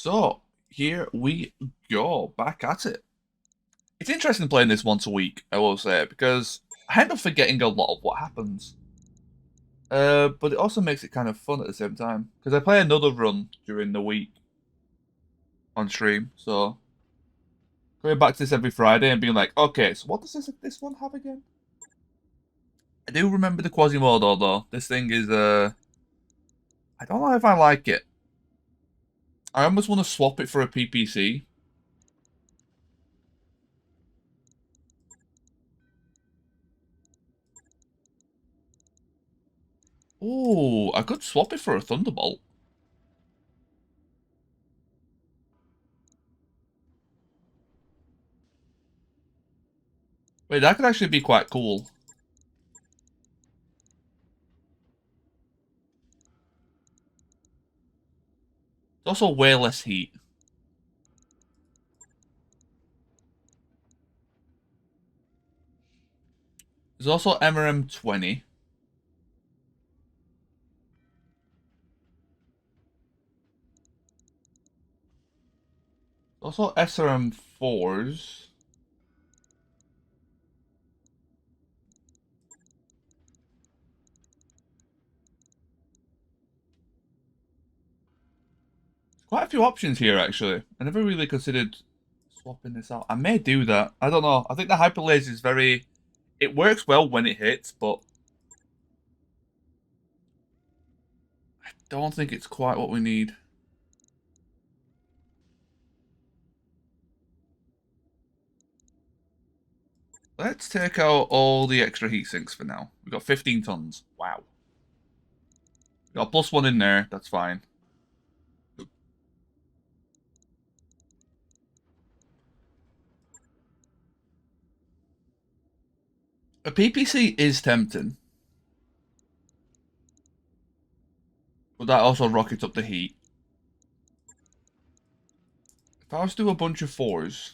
So, here we go, back at it. It's interesting playing this once a week, I will say, because I end up forgetting a lot of what happens. But it also makes it kind of fun at the same time, because I play another run during the week on stream, so going back to this every Friday and being like, okay, so what does this one have again? I do remember the Quasimodo, though. This thing is, I don't know if I like it. I almost want to swap it for a PPC. Oh, I could swap it for a Thunderbolt. Wait, that could actually be quite cool. It's also way less heat. There's also MRM20. There's also SRM4s. Quite a few options here, actually. I never really considered swapping this out. I may do that. I don't know. I think the Hyper Laser is very... It works well when it hits, but... I don't think it's quite what we need. Let's take out all the extra heat sinks for now. We've got 15 tons. Wow. Got +1 in there. That's fine. A PPC is tempting. But that also rockets up the heat. If I was to do a bunch of 4s...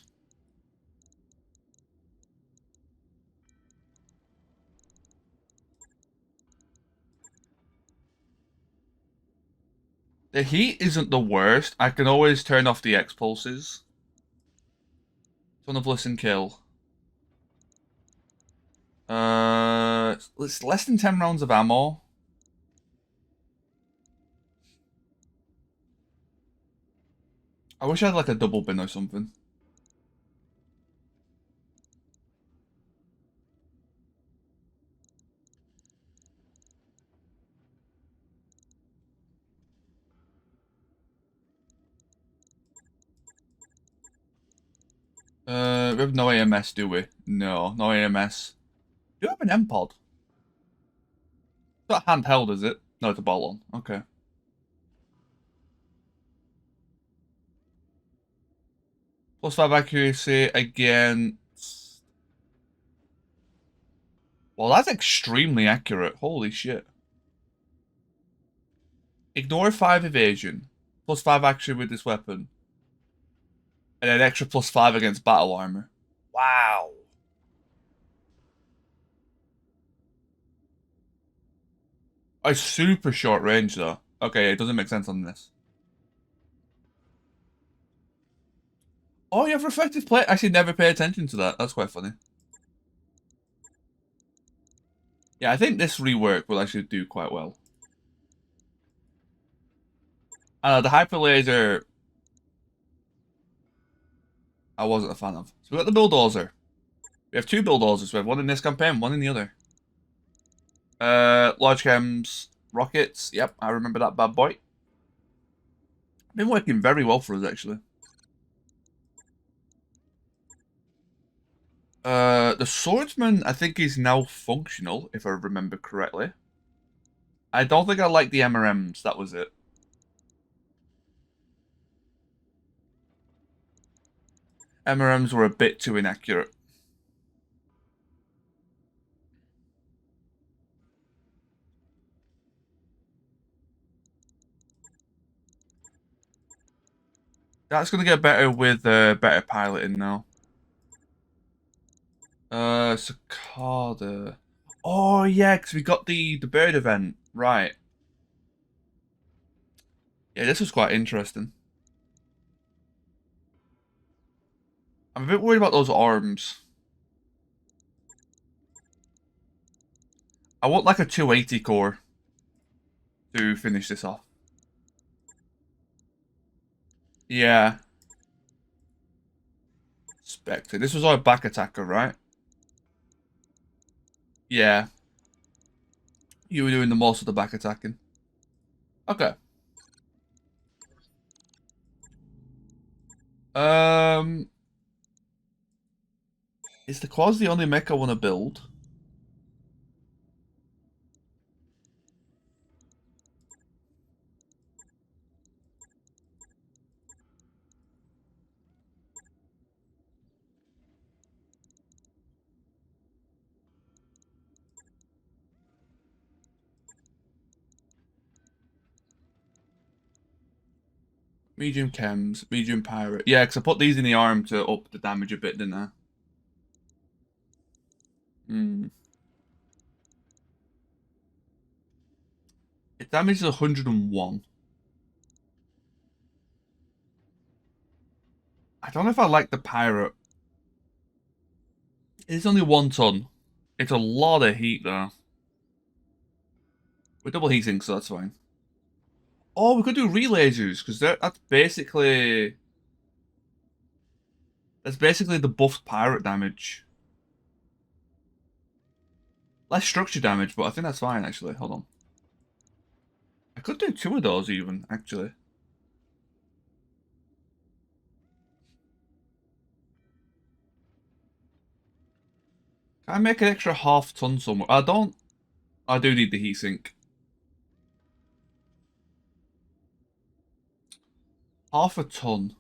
The heat isn't the worst. I can always turn off the X-pulses. Ton of listen kill. It's less than 10 rounds of ammo. I wish I had like a double bin or something. We have no AMS, do we? No AMS. Do you have an M-pod? It's not handheld, is it? No, it's a bolt-on. Okay. +5 accuracy again. Well, that's extremely accurate. Holy shit. Ignore 5 evasion. +5 accuracy with this weapon. And an extra +5 against battle armor. Wow. A super short range, though. Okay, it doesn't make sense on this. Oh, you have reflective plate? I actually never pay attention to that. That's quite funny. Yeah, I think this rework will actually do quite well. The Hyper Laser, I wasn't a fan of. So we got the Bulldozer. We have 2 Bulldozers. We have one in this campaign, one in the other. Large chems, rockets. Yep, I remember that bad boy. Been working very well for us, actually. The Swordsman, I think, is now functional, if I remember correctly. I don't think I like the MRMs, that was it. MRMs were a bit too inaccurate. That's going to get better with better piloting now. Cicada. Oh, yeah, because we got the bird event. Right. Yeah, this was quite interesting. I'm a bit worried about those arms. I want like a 280 core to finish this off. Yeah. Spectre. This was our back attacker, right? Yeah. You were doing the most of the back attacking. Okay. Um, is the quads the only mech I want to build? Medium chems, medium pirate. Yeah, because I put these in the arm to up the damage a bit, didn't I? Hmm. It damages 101. I don't know if I like the pirate. It's only 1 ton. It's a lot of heat, though. We're double heating, so that's fine. Oh, we could do relasers, because that's basically the buffed pirate damage. Less structure damage, but I think that's fine, actually. Hold on. I could do 2 of those, even, actually. Can I make an extra half-ton somewhere? I don't. I do need the heatsink. Half a ton.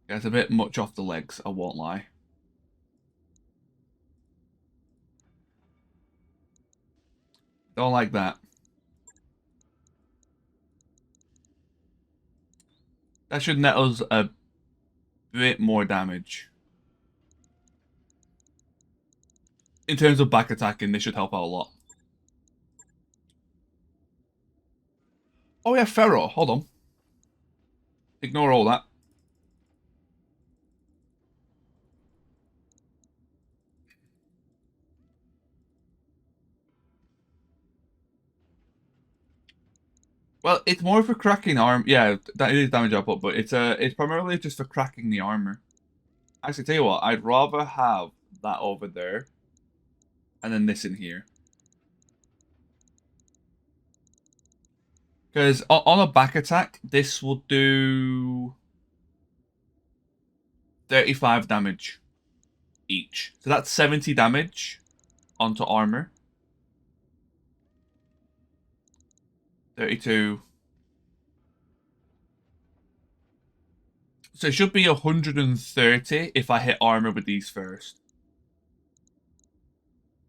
Yeah, it's a bit much off the legs, I won't lie. Don't like that. That should net us a bit more damage. In terms of back attacking, this should help out a lot. Oh yeah, Pharaoh. Hold on. Ignore all that. Well, it's more for cracking arm. Yeah, that is damage output, but it's primarily just for cracking the armor. Actually, tell you what, I'd rather have that over there, and then this in here. Because on a back attack, this will do 35 damage each. So that's 70 damage onto armor. 32. So it should be 130 if I hit armor with these first.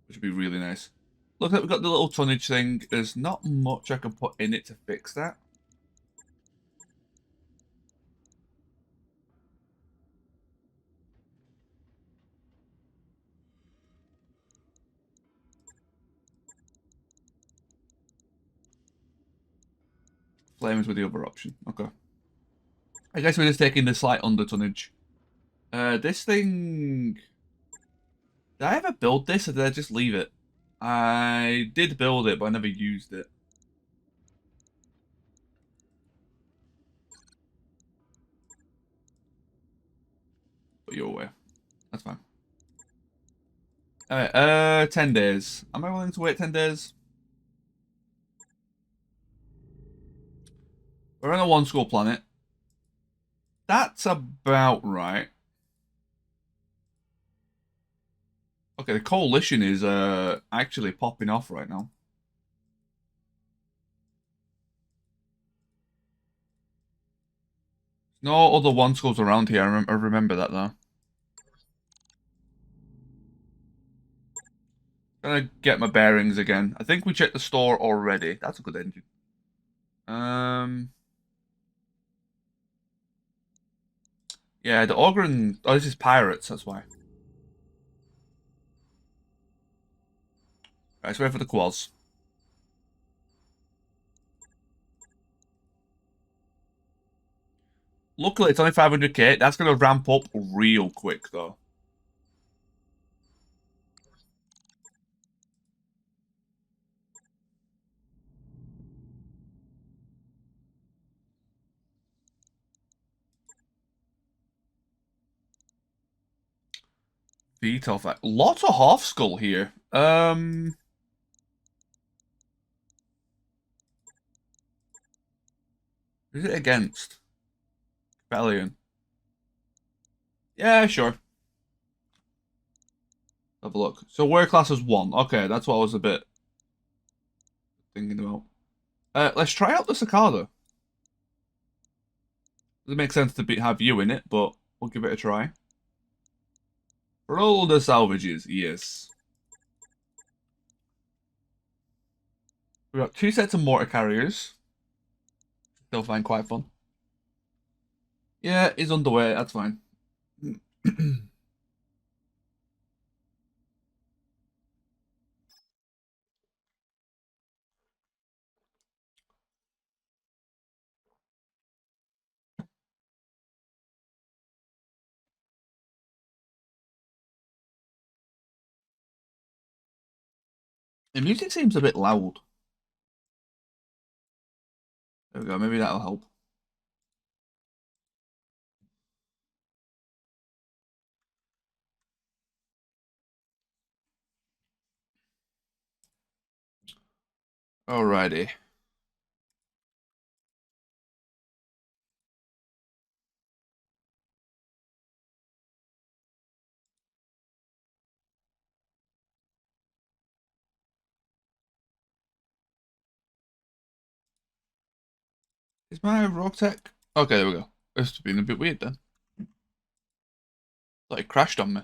Which would be really nice. Look, we've got the little tonnage thing. There's not much I can put in it to fix that. Flames with the other option. Okay. I guess we're just taking the slight under tonnage. This thing... Did I ever build this or did I just leave it? I did build it, but I never used it. But you're aware. That's fine. Alright, 10 days. Am I willing to wait 10 days? We're on a 1 school planet. That's about right. Okay, the coalition is actually popping off right now. No other 1 schools around here. I remember that though. Gonna get my bearings again. I think we checked the store already. That's a good engine. Yeah, the Aurigan. Oh, this is pirates. That's why. Right, let's wait for the quals. Luckily, it's only 500k. That's going to ramp up real quick, though. Veto fact. Lots of half skull here. Who's it against? Rebellion. Yeah, sure. Have a look. So warrior class is 1. Okay, that's what I was a bit thinking about. Let's try out the Cicada. Doesn't make sense to have you in it, but we'll give it a try. Roll the salvages, yes. We've got 2 sets of mortar carriers. Still find quite fun. Yeah, he's underway, that's fine. The music seems a bit loud. There we go, maybe that'll help. Alrighty. Is my Roguetech? Okay, there we go. It's been a bit weird then. Thought it crashed on me.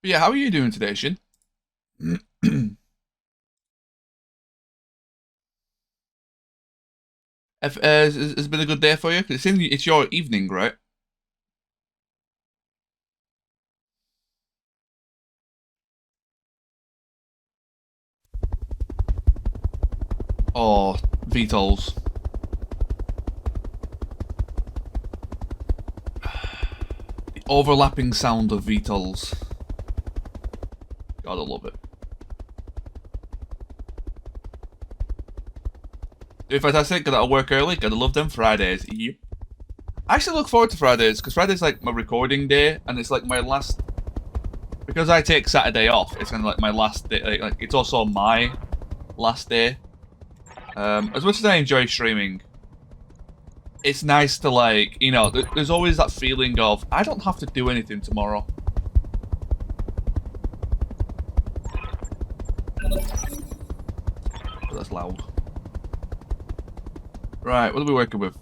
But yeah, how are you doing today, Shin? Has been a good day for you? 'Cause it's your evening, right? Oh, VTOLs. The overlapping sound of VTOLs. Gotta love it. Doing fantastic, gotta work early, gotta love them Fridays. Yep. I actually look forward to Fridays, because Friday's like my recording day, and it's like my last... Because I take Saturday off, it's kind of like my last day, like it's also my last day. As much as I enjoy streaming, it's nice to like, you know, there's always that feeling of, I don't have to do anything tomorrow. Oh, that's loud. Right, what are we working with?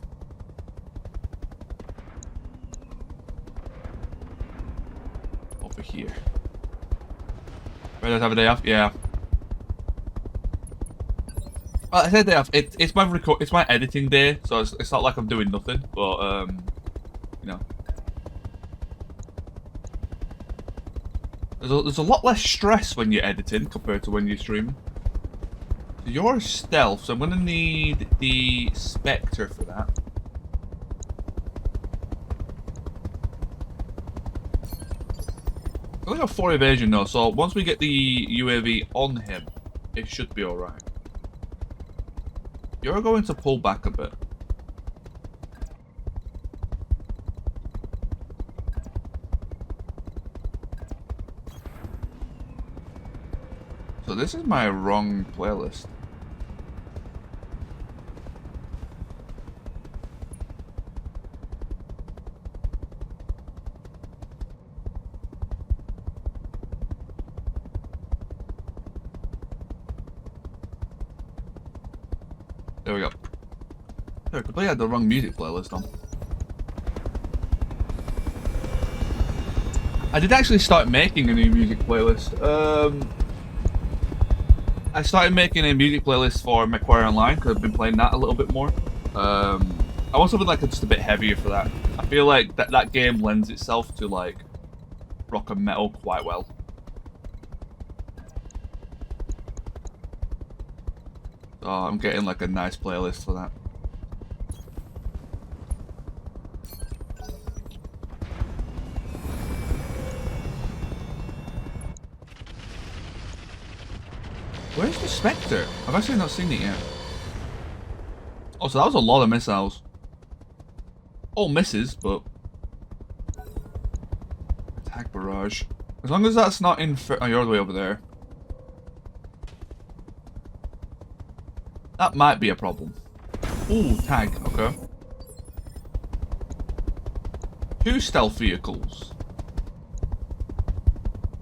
Over here. Ready to have a day off? Yeah. Well, I said day off. It's my editing day, so it's not like I'm doing nothing. But you know, there's a lot less stress when you're editing compared to when you're streaming. So you're stealth, so I'm gonna need the Spectre for that. I only got 4 evasion though, so once we get the UAV on him, it should be alright. You're going to pull back a bit. So this is my wrong playlist. There we go. I completely had the wrong music playlist on. I did actually start making a new music playlist. I started making a music playlist for McQuarrie Online because I've been playing that a little bit more. I want something like just a bit heavier for that. I feel like that game lends itself to like rock and metal quite well. So I'm getting like a nice playlist for that. Where's the Spectre? I've actually not seen it yet. Oh, so that was a lot of missiles. All misses, but... Attack barrage. As long as that's not in... Oh, you're all the way over there. That might be a problem. Ooh, tag. Okay. 2 stealth vehicles.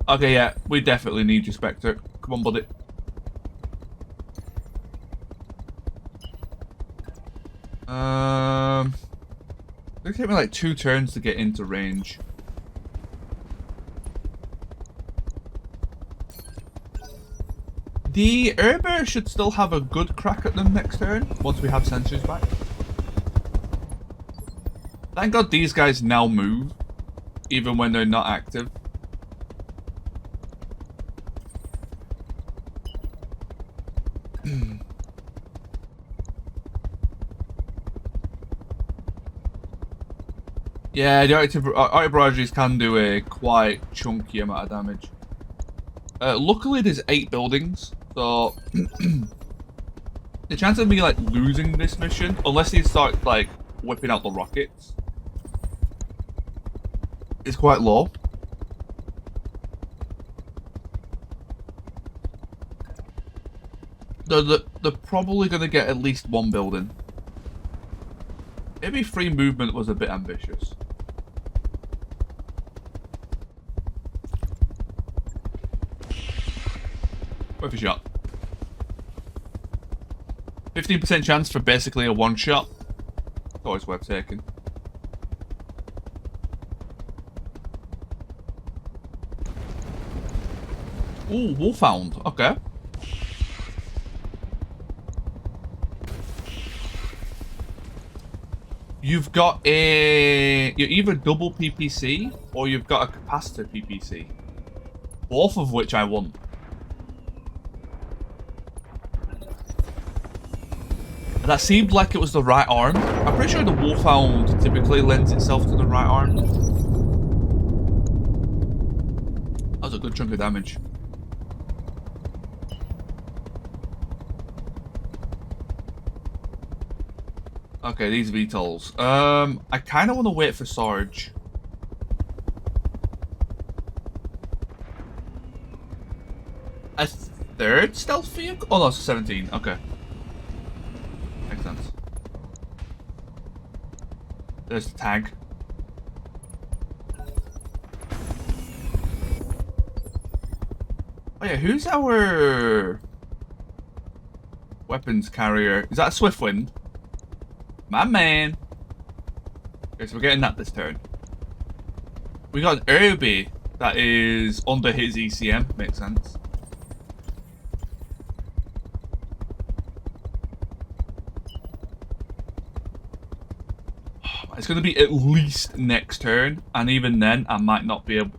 Okay, yeah. We definitely need you, Spectre. Come on, buddy. It'll take me like 2 turns to get into range. The air bear should still have a good crack at them next turn, once we have sensors back. Thank God these guys now move, even when they're not active. Yeah, the arctic barrages can do a quite chunky amount of damage. Luckily, there's 8 buildings, so the chance of me like losing this mission, unless they start like whipping out the rockets, is quite low. They're probably gonna get at least 1 building. Maybe 3 movement was a bit ambitious. Worth a shot. 15% chance for basically a 1-shot. Always worth taking. Ooh, Wolfhound. Okay. You've got you're either double PPC or you've got a capacitor PPC. Both of which I want. That seemed like it was the right arm. I'm pretty sure the Wolfhound typically lends itself to the right arm. That was a good chunk of damage. Okay, these VTOLs. I kind of want to wait for Sarge. A 3rd stealth vehicle? Oh no, it's 17. Okay. Makes sense. There's the tag. Oh yeah, who's our weapons carrier? Is that a Swiftwind? My man. Okay, so we're getting that this turn. We got an Irby that is under his ECM. Makes sense. It's going to be at least next turn, and even then, I might not be in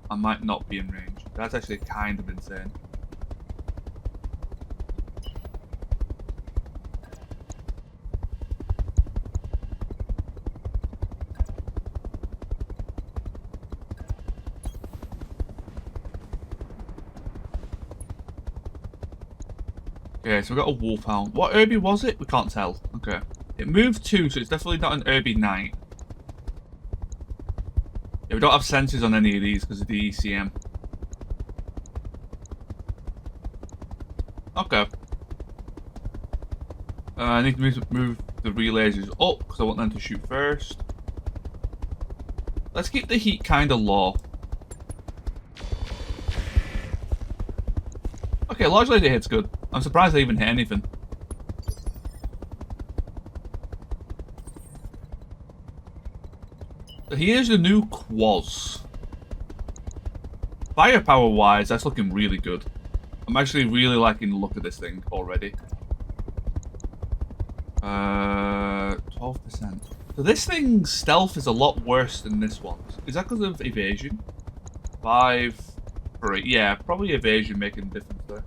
range. That's actually kind of insane. Okay, so we got a Wolfhound. What Irby was it? We can't tell. Okay. It moved 2, so it's definitely not an Irby Knight. Yeah, we don't have sensors on any of these because of the ECM. Okay. I need to move the relays up because I want them to shoot first. Let's keep the heat kind of low. Okay, largely the hit's good. I'm surprised they even hit anything. So here's the new Quaz. Firepower wise, that's looking really good. I'm actually really liking the look of this thing already. 12%. So this thing's stealth is a lot worse than this one's. Is that because of evasion? 5, 3. Yeah, probably evasion making a difference there.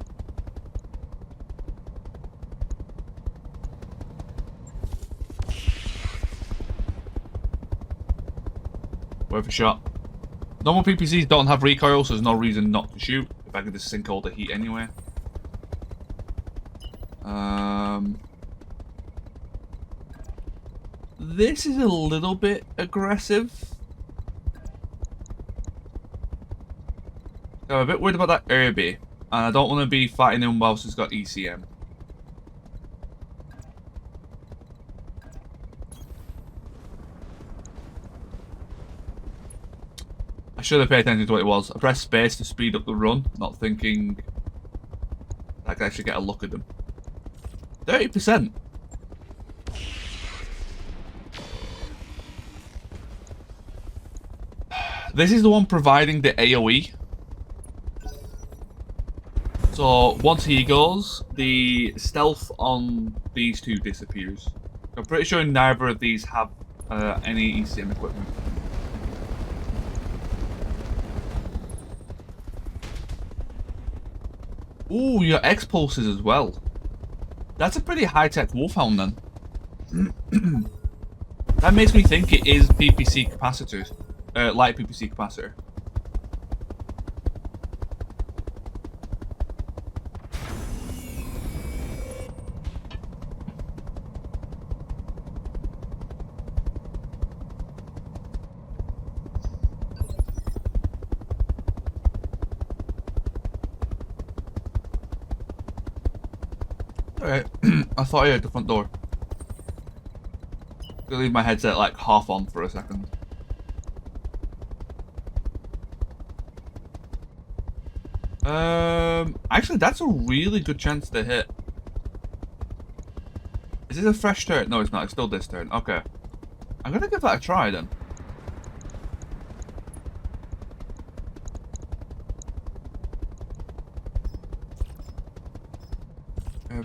worth a shot. Normal PPCs don't have recoil, so there's no reason not to shoot. If I could just sink all the heat anyway. This is a little bit aggressive. I'm a bit worried about that Irby, and I don't want to be fighting him whilst he's got ECM. I should have paid attention to what it was. I pressed space to speed up the run, not thinking I could actually get a look at them. 30%. This is the one providing the AoE. So once he goes, the stealth on these two disappears. I'm pretty sure neither of these have any ECM equipment. Ooh, your X-pulses as well. That's a pretty high-tech Wolfhound then. That makes me think it is PPC capacitors. Light PPC capacitor. Alright, I thought I heard the front door. Gonna leave my headset like half on for a second. Actually, that's a really good chance to hit. Is this a fresh turn? No, it's not. It's still this turn. Okay. I'm gonna give that a try then.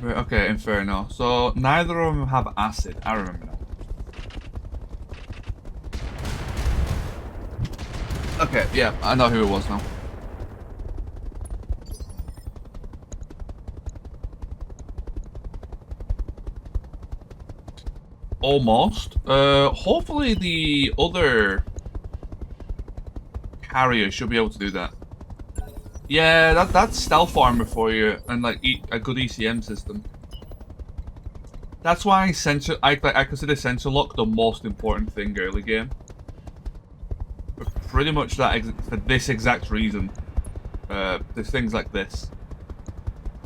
Okay, Inferno. So, neither of them have acid. I remember now. Okay, yeah, I know who it was now. Almost. Hopefully the other carrier should be able to do that. Yeah, that's stealth armor for you, and like a good ECM system. That's why I consider sensor lock the most important thing early game. For pretty much that for this exact reason. There's things like this.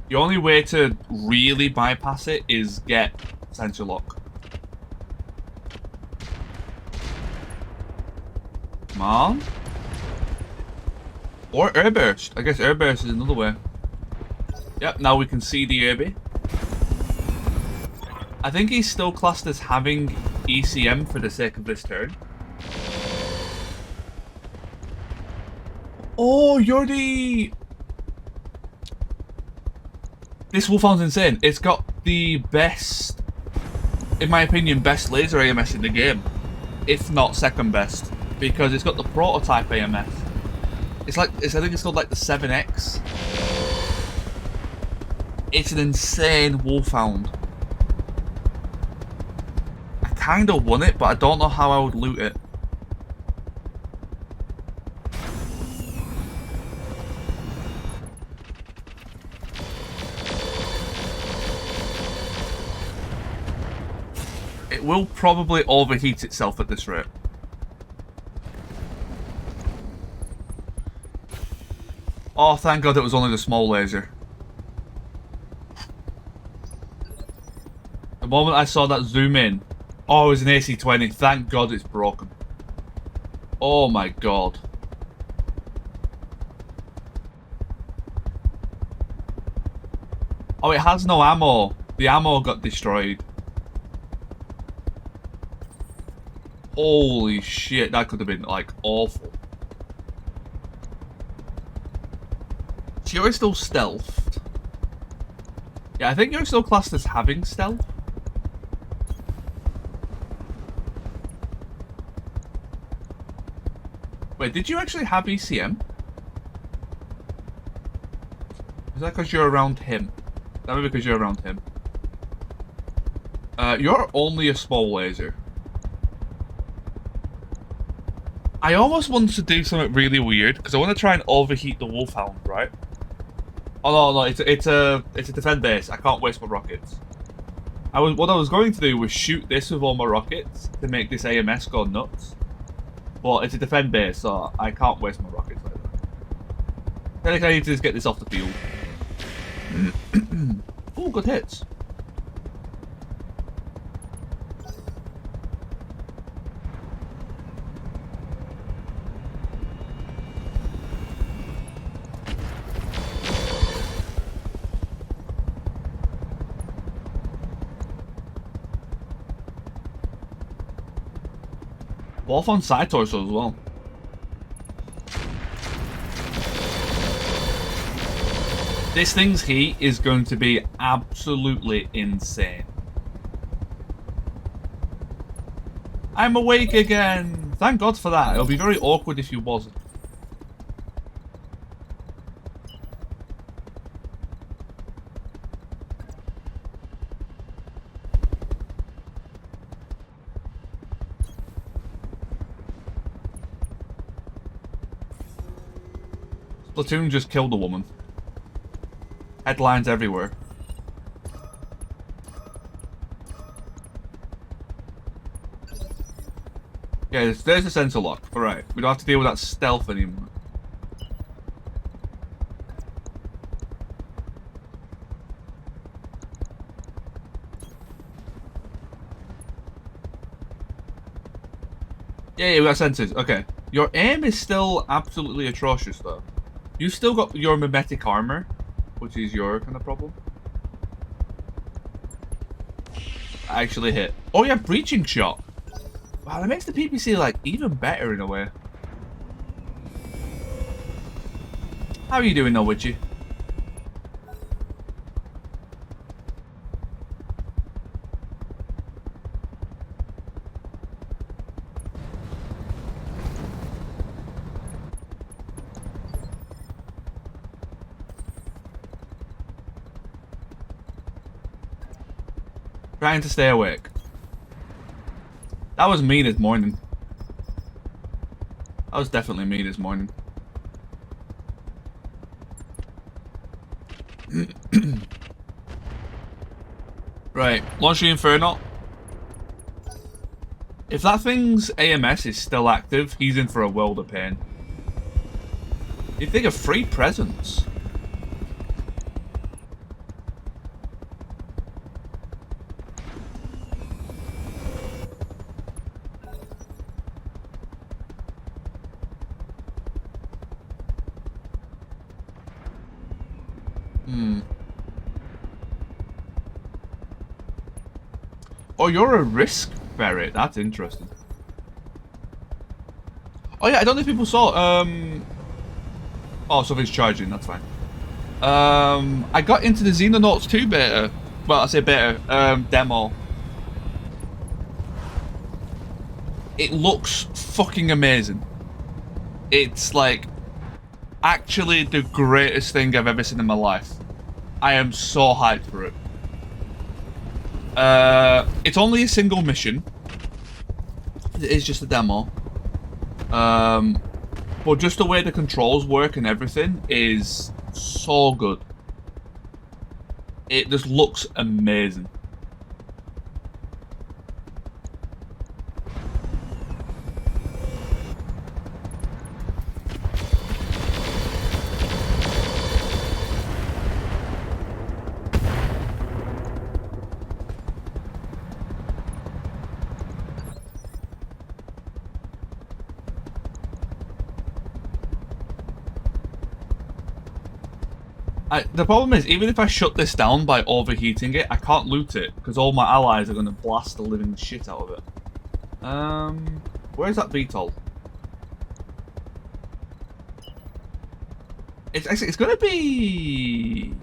The only way to really bypass it is get sensor lock. Come on. Or airburst. I guess airburst is another way. Yep, now we can see the Irby. I think he's still classed as having ECM for the sake of this turn. Oh, you're the... This Wolfhound's insane. It's got the best, in my opinion, best laser AMS in the game. If not second best. Because it's got the prototype AMS. I think it's called like the 7X. It's an insane Wolfhound. I kind of won it, but I don't know how I would loot it. It will probably overheat itself at this rate. Oh, thank God it was only the small laser. The moment I saw that zoom in, oh, it was an AC-20. Thank God it's broken. Oh my God. Oh, it has no ammo. The ammo got destroyed. Holy shit, that could have been, like, awful. You're still stealthed. Yeah, I think you're still classed as having stealth. Wait, did you actually have ECM? Is that because you're around him? That may be because you're around him. You're only a small laser. I almost want to do something really weird because I want to try and overheat the Wolfhound, right? Oh no, it's a defend base. I can't waste my rockets. What I was going to do was shoot this with all my rockets to make this AMS go nuts. But it's a defend base, so I can't waste my rockets like that. I think I need to just get this off the field. Oh, good hits. Wolf on side torso as well. This thing's heat is going to be absolutely insane. I'm awake again! Thank God for that. It'll be very awkward if you wasn't. Platoon just killed a woman. Headlines everywhere. Yeah, there's a sensor lock. Alright, we don't have to deal with that stealth anymore. Yeah, we got sensors. Okay. Your aim is still absolutely atrocious, though. You've still got your mimetic armor, which is your kind of problem. I actually hit. Oh, yeah, breaching shot. Wow, that makes the PPC, like, even better in a way. How are you doing, though, Witchy? Trying to stay awake. That was me this morning. That was definitely me this morning. Right, launch the Inferno. If that thing's AMS is still active, he's in for a world of pain. You think of free presents. Oh, you're a risk ferret. That's interesting. Oh yeah, I don't know if people saw. Oh, something's charging. That's fine. I got into the Xenonauts 2 beta. Well, I say beta. Demo. It looks fucking amazing. It's like actually the greatest thing I've ever seen in my life. I am so hyped for it. It's only a single mission. It is just a demo. But just the way the controls work and everything is so good. It just looks amazing. The problem is, even if I shut this down by overheating it, I can't loot it, because all my allies are going to blast the living shit out of it. Where's that VTOL? It's going to be...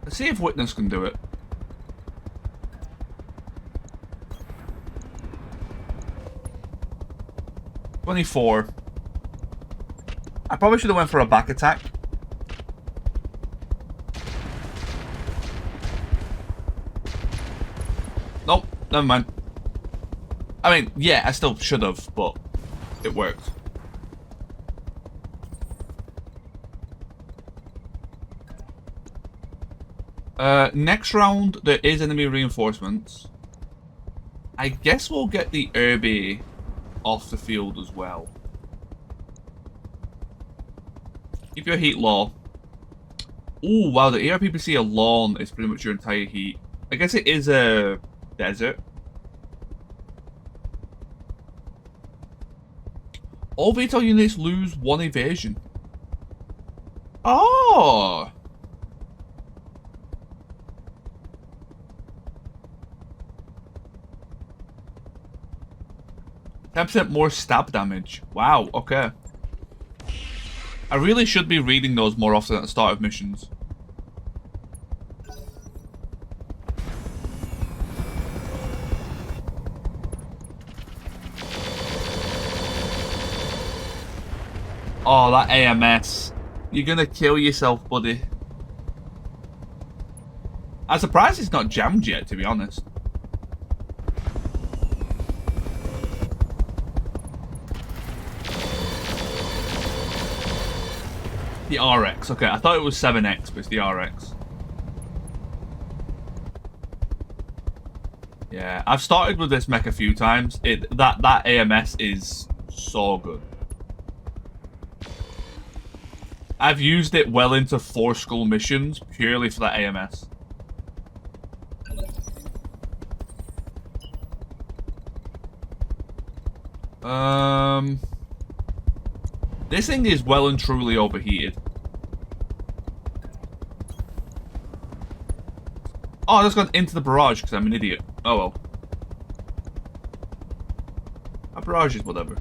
Let's see if Witness can do it. $24. I probably should have went for a back attack. never mind. I mean, yeah, I still should have, but it worked. Next round, there is enemy reinforcements. I guess we'll get the Irby off the field as well. Keep your heat low. Ooh, wow, the ARPPC alone is pretty much your entire heat. I guess it is a desert. All VTOL units lose 1 evasion. Oh! 10% more stab damage. Wow, okay. I really should be reading those more often at the start of missions. Oh, that AMS. You're gonna kill yourself, buddy. I'm surprised it's not jammed yet, to be honest. The RX. Okay, I thought it was 7X, but it's the RX. Yeah, I've started with this mech a few times. That AMS is so good. I've used it well into 4 school missions purely for that AMS. This thing is well and truly overheated. Oh, I just gone into the barrage because I'm an idiot. Oh well. A barrage is whatever.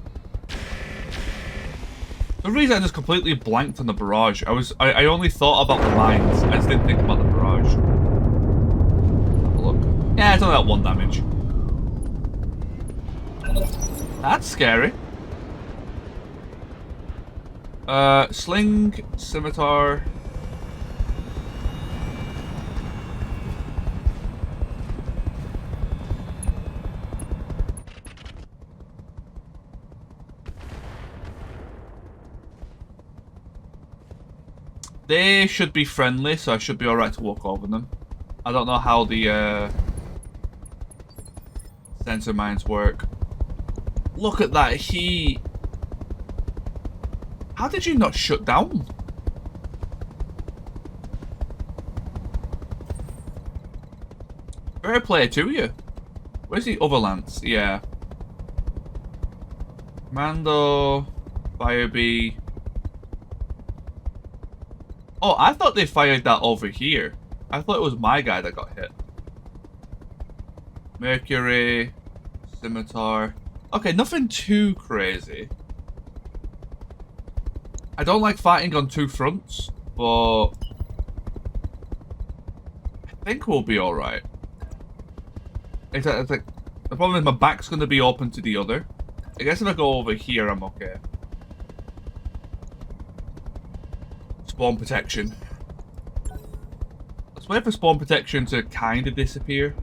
The reason I just completely blanked on the barrage, I only thought about the mines. I just didn't think about the barrage. Have a look. Yeah, it's only that 1 damage. That's scary. Sling, scimitar. They should be friendly, so I should be alright to walk over them. I don't know how the sensor mines work. Look at that heat. How did you not shut down? Fair play to you. Where's the other lance? Yeah. Commando, Firebee. Oh, I thought they fired that over here. I thought it was my guy that got hit. Mercury, Scimitar. Okay, nothing too crazy. I don't like fighting on 2 fronts, but I think we'll be alright. It's like, the problem is my back's going to be open to the other. I guess if I go over here, I'm okay. Spawn protection. Let's wait for spawn protection to kind of disappear.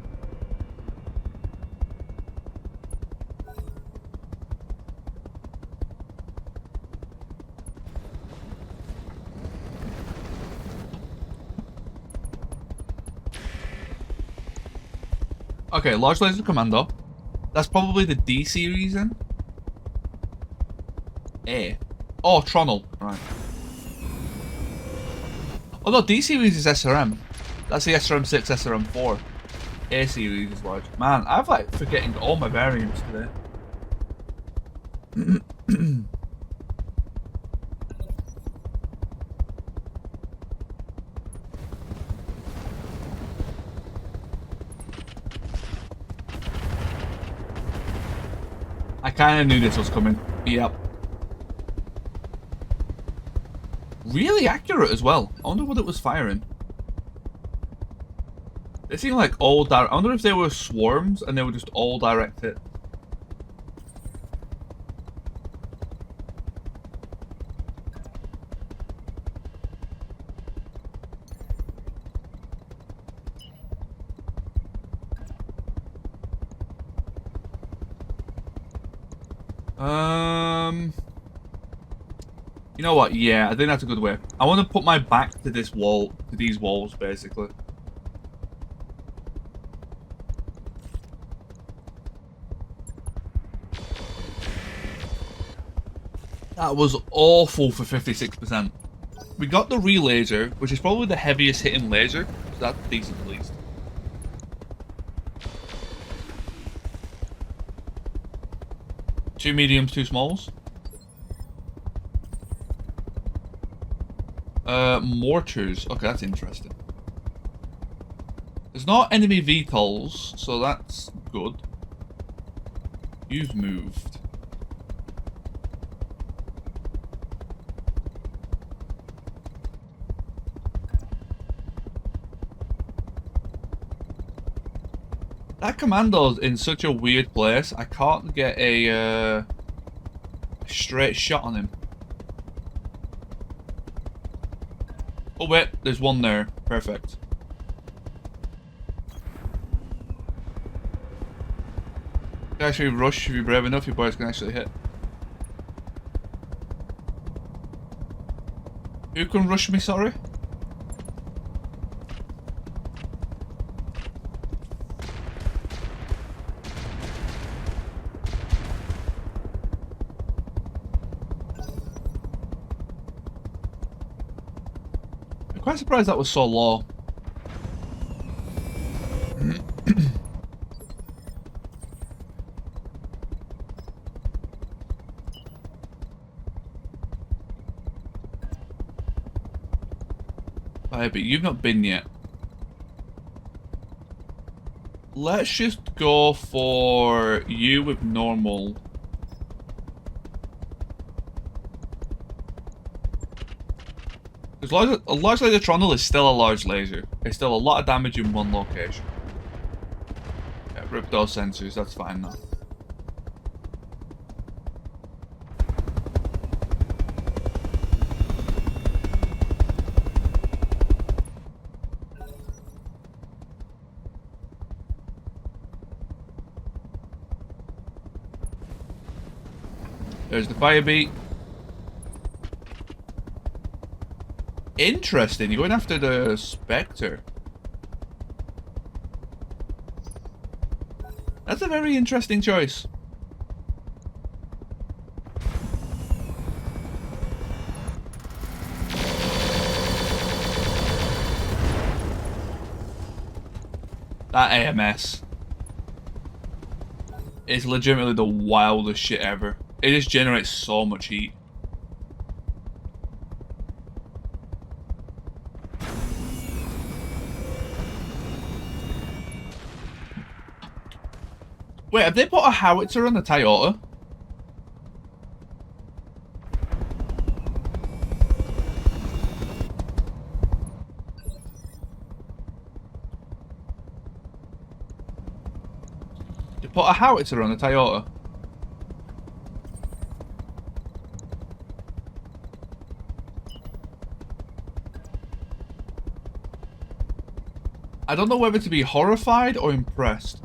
Okay, large laser commando. That's probably the D series then. A. Oh, Tronal. Right. Oh no, D series is SRM. That's the SRM6, SRM4. A series is large. Man, I've like forgetting all my variants today. I kind of knew this was coming. Yep. Really accurate as well. I wonder what it was firing. They seem like all direct. I wonder if they were swarms and they were just all direct hit. You know what? Yeah, I think that's a good way. I want to put my back to this wall, to these walls, basically. That was awful for 56%. We got the relaser, which is probably the heaviest hitting laser, so that's decent at least. Two mediums, two smalls. Mortars. Okay, that's interesting. There's not enemy VTOLs, so that's good. You've moved. That commando's in such a weird place. I can't get a straight shot on him. Oh wait, there's one there. Perfect. You can actually rush if you're brave enough, your boys can actually hit. Who can rush me, sorry? I'm quite surprised that was so low. But you've not been yet. Let's just go for you with normal. Because a large laser trundle is still a large laser. It's still a lot of damage in one location. Yeah, rip those sensors, that's fine now. There's the fire beat. Interesting, you're going after the Spectre. That's a very interesting choice. That AMS is legitimately the wildest shit ever. It just generates so much heat. Wait, have they put a howitzer on the Toyota? They put a howitzer on the Toyota? I don't know whether to be horrified or impressed.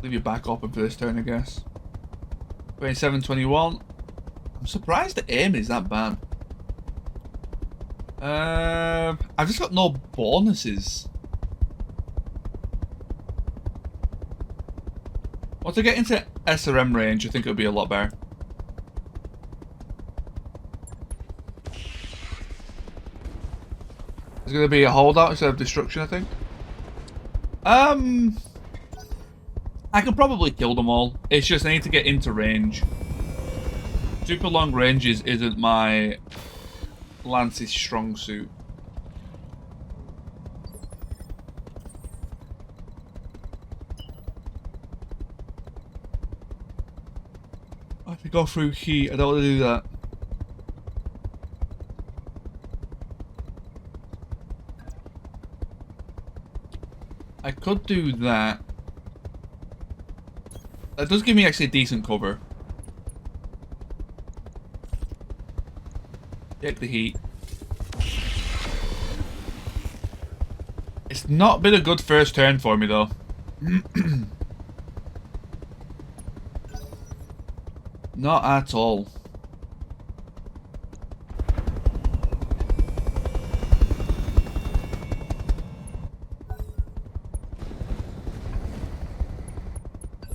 Leave your back open for this turn, I guess. 27, 21. I'm surprised the aim is that bad. I've just got no bonuses. Once I get into SRM range, I think it'll be a lot better. There's going to be a holdout instead of destruction, I think. I could probably kill them all. It's just I need to get into range. Super long ranges isn't my Lance's strong suit. I have to go through heat. I don't want to do that. I could do that. That does give me actually decent cover. Take the heat. It's not been a good first turn for me, though. Not at all.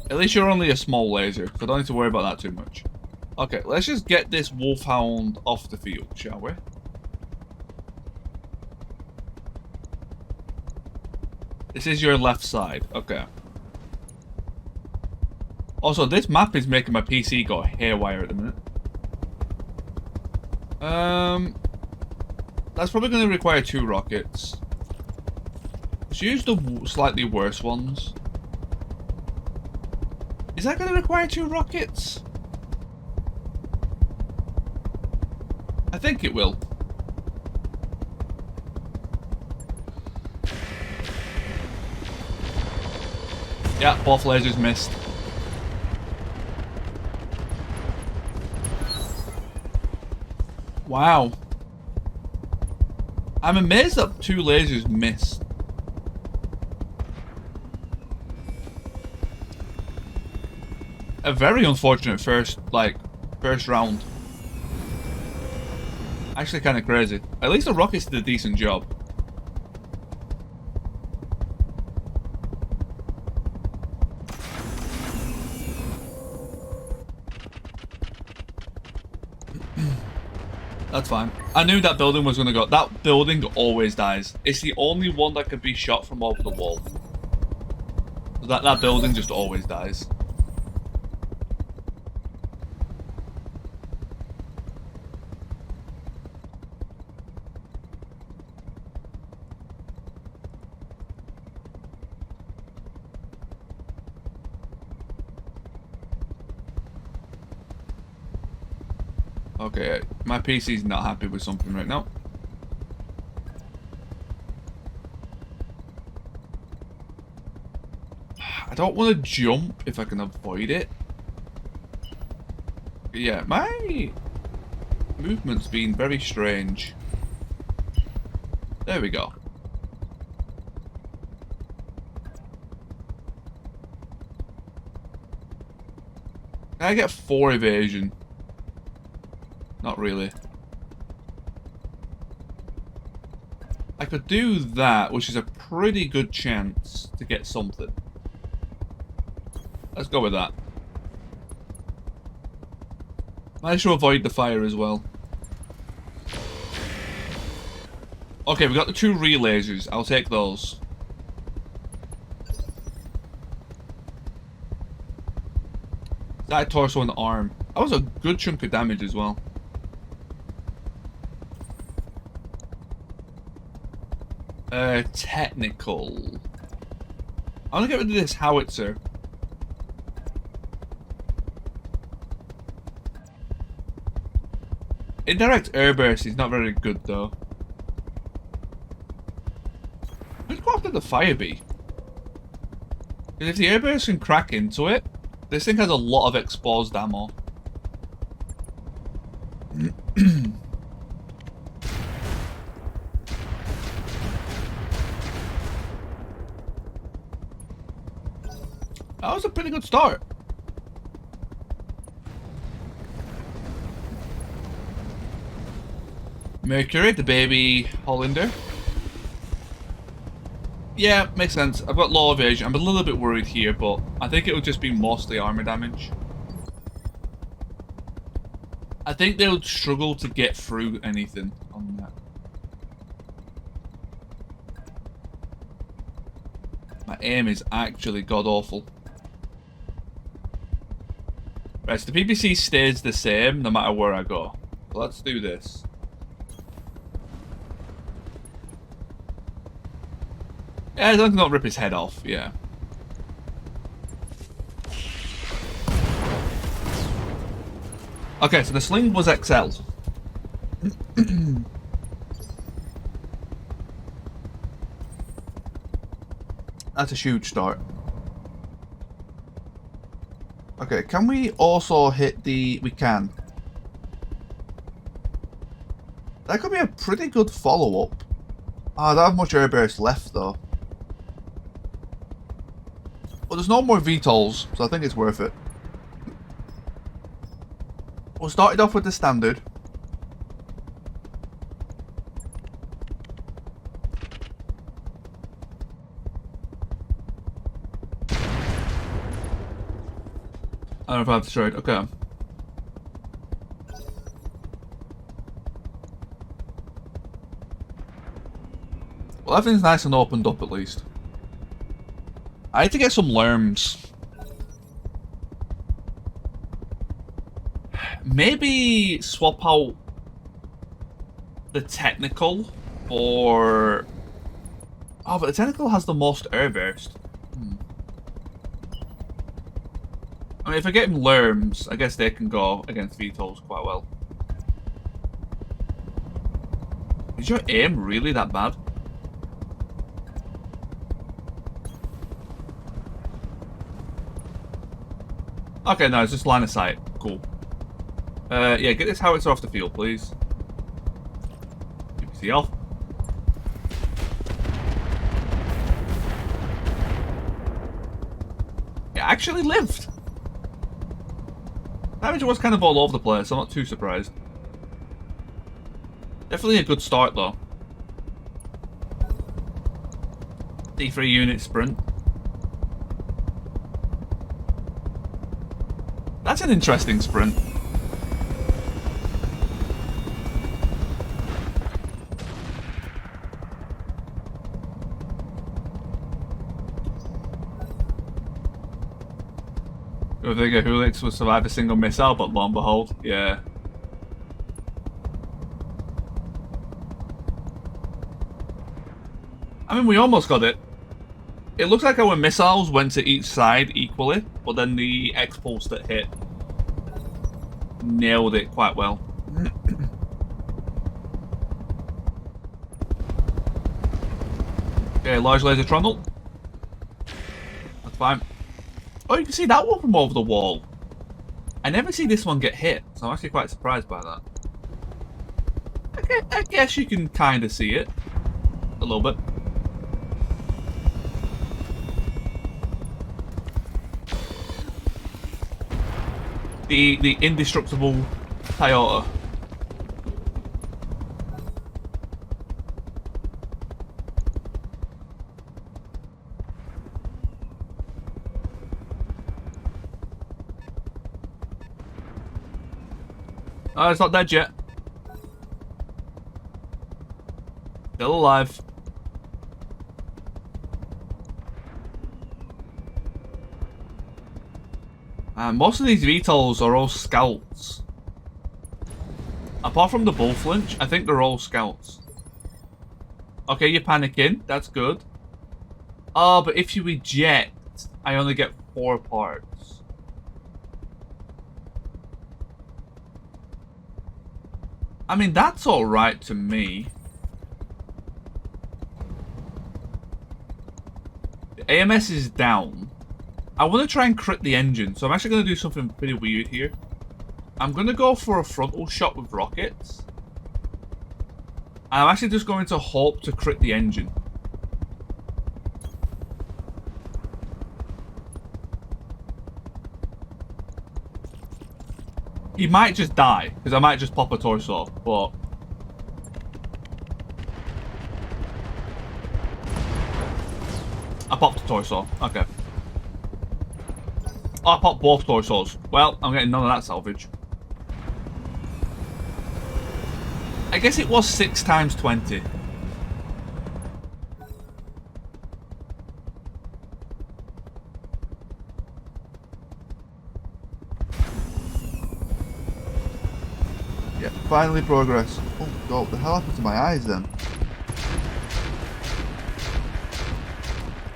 At least you're only a small laser, so I don't need to worry about that too much. Okay, let's just get this wolfhound off the field, shall we? This is your left side, okay. Also, this map is making my PC go haywire at the minute. That's probably going to require 2 rockets. Let's use the slightly worse ones. Is that going to require 2 rockets? I think it will. Yeah, both lasers missed. Wow. I'm amazed that 2 lasers missed. A very unfortunate first round. Actually kind of crazy. At least the rockets did a decent job. That's fine. I knew that building was going to go. That building always dies. It's the only one that can be shot from over the wall. That building just always dies. Okay, my PC's not happy with something right now. I don't want to jump if I can avoid it. Yeah, my movement's been very strange. There we go. Can I get 4 evasion? Not really. I could do that, which is a pretty good chance to get something. Let's go with that. Managed to avoid the fire as well. Okay, we got the 2 lasers. I'll take those. That torso and arm. That was a good chunk of damage as well. Technical. I want to get rid of this howitzer. Indirect airburst is not very good though. Let's go after the fire bee. Because if the airburst can crack into it, this thing has a lot of exposed ammo. That was a pretty good start. Mercury, the baby Hollander. Yeah, makes sense. I've got low evasion. I'm a little bit worried here, but I think it will just be mostly armor damage. I think they would struggle to get through anything on that. My aim is actually god-awful. Right, so the PPC stays the same no matter where I go. So let's do this. Yeah, as long as I don't rip his head off, yeah. Okay, so the sling was XL. That's a huge start. Okay, can we also hit the... We can. That could be a pretty good follow-up. I don't have much airburst left, though. there's no more VTOLs, so I think it's worth it. We started off with the standard. I don't know if I have destroyed. Okay. Well, everything's nice and opened up at least. I need to get some lerms. Maybe swap out the technical or... Oh, but the technical has the most air burst. I mean, if I get him lerms, I guess they can go against VTOLs quite well. Is your aim really that bad? Okay, no, it's just line of sight. Cool. Yeah, get this howitzer off the field, please. UPC off. It actually lived! Damage was kind of all over the place, I'm not too surprised. Definitely a good start, though. D3 unit sprint. That's an interesting sprint. I think a Hulix would survive a single missile, but lo and behold, yeah. I mean, we almost got it. It looks like our missiles went to each side equally, but then the X-Pulse that hit nailed it quite well. Okay, large laser trundle. That's fine. Oh, you can see that one from over the wall. I never see this one get hit, so I'm actually quite surprised by that. I guess you can kind of see it. A little bit. The indestructible Toyota. Oh, it's not dead yet. Still alive. Most of these VTOLs are all scouts. Apart from the bull flinch, I think they're all scouts. Okay, you're panicking. That's good. Oh, but if you eject, I only get 4 parts. I mean, that's alright to me. The AMS is down. I want to try and crit the engine, so I'm actually going to do something pretty weird here. I'm going to go for a frontal shot with rockets. I'm actually just going to hope to crit the engine. He might just die, because I might just pop a torso, but... I popped a torso, okay. Oh, I popped both torsos. Well, I'm getting none of that salvage. I guess it was 6 times 20. Yeah, finally progress. Oh god, what the hell happened to my eyes then?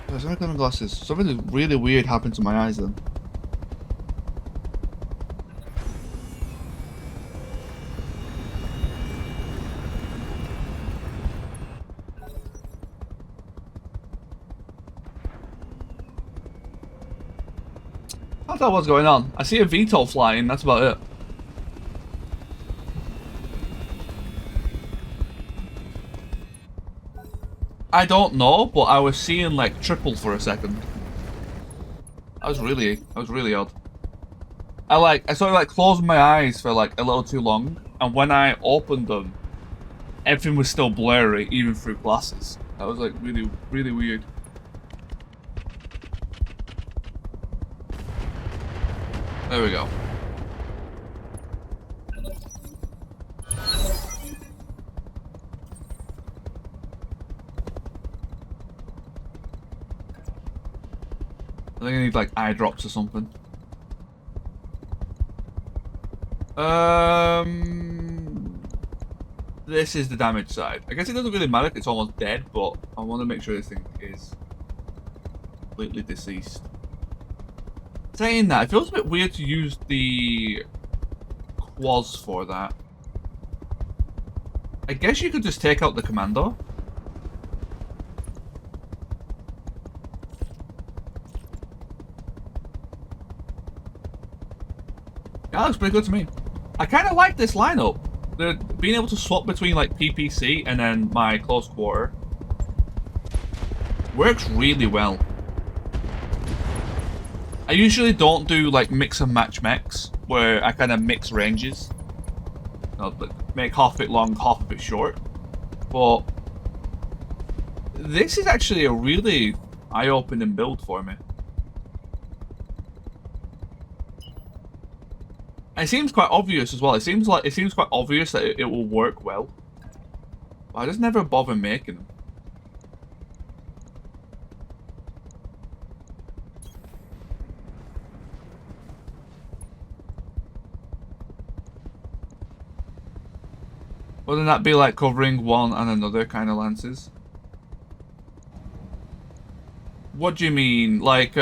There's no glasses. Something really weird happened to my eyes then. I don't know what's going on. I see a VTOL flying, that's about it. I don't know, but I was seeing like triple for a second. That was really odd. I sort of like closed my eyes for like a little too long, and when I opened them, everything was still blurry, even through glasses. That was like really weird. There we go. I think I need like eye drops or something. This is the damage side. I guess it doesn't really matter if it's almost dead, but I want to make sure this thing is completely deceased. Saying that, it feels a bit weird to use the quaz for that. I guess you could just take out the commando. Yeah, that looks pretty good to me. I kind of like this lineup. Being able to swap between like PPC and then my close quarter works really well. I usually don't do like mix and match mechs where I kind of mix ranges. You know, make half of it long, half of it short. But this is actually a really eye-opening build for me. It seems quite obvious as well. It seems quite obvious that it will work well. But I just never bother making them. Wouldn't that be like covering one and another kind of lances? What do you mean? Like,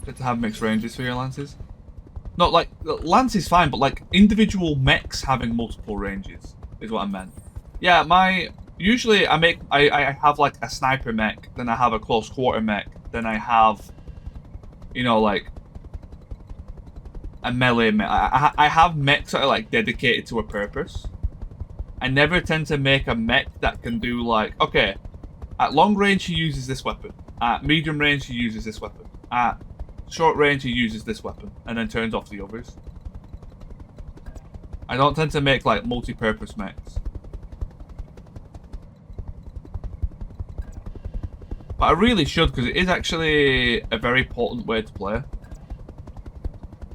to have mixed ranges for your lances? Not like lance is fine, but like individual mechs having multiple ranges is what I meant. Yeah, usually I have like a sniper mech, then I have a close quarter mech, then I have, you know, like a melee mech. I have mechs that are like dedicated to a purpose. I never tend to make a mech that can do like, okay, at long range he uses this weapon, at medium range he uses this weapon, at short range he uses this weapon, and then turns off the others. I don't tend to make like multi-purpose mechs. But I really should, because it is actually a very potent way to play.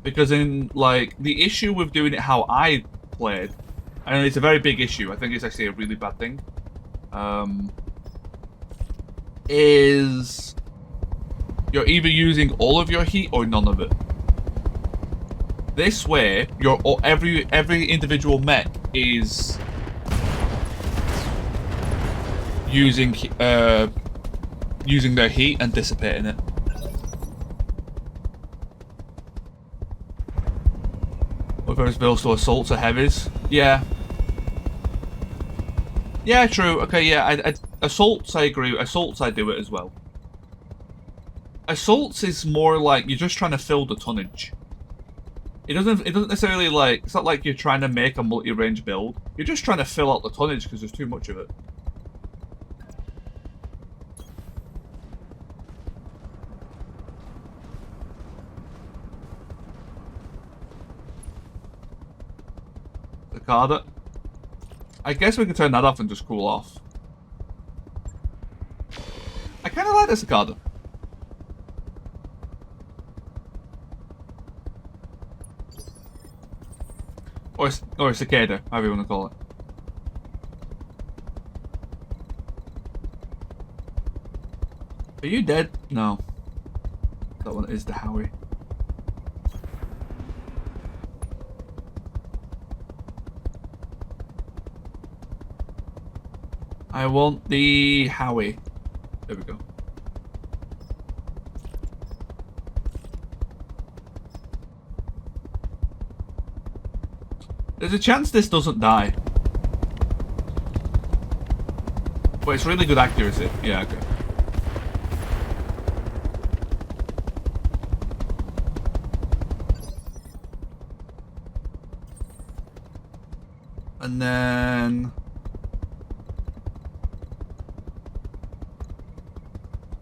Because in like the issue with doing it how I played, and it's a very big issue, I think it's actually a really bad thing, is you're either using all of your heat or none of it. This way, every individual mech is using their heat and dissipating it. Whether it's builds to assaults or heavies, yeah. Yeah, true. Okay, yeah. Assaults, I agree. Assaults, I do it as well. Assaults is more like you're just trying to fill the tonnage. It doesn't necessarily like, it's not like you're trying to make a multi-range build. You're just trying to fill out the tonnage because there's too much of it. The Cicada. I guess we can turn that off and just cool off. I kind of like the Cicada. Or cicada, however you want to call it. Are you dead? No. That one is the Howie. I want the Howie. There we go. There's a chance this doesn't die. But it's really good accuracy. Yeah, okay. And then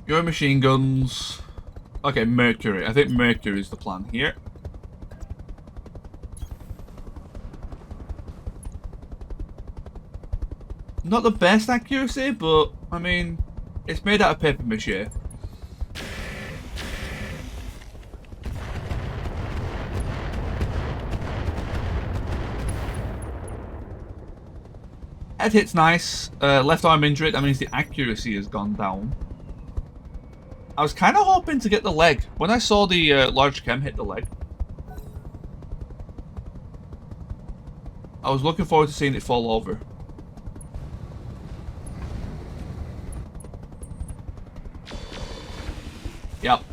Your machine guns. Okay, Mercury. I think Mercury is the plan here. Not the best accuracy, but I mean, it's made out of paper mache. Head hit's nice. Left arm injury, that means the accuracy has gone down. I was kind of hoping to get the leg. When I saw the large chem hit the leg, I was looking forward to seeing it fall over. Yep.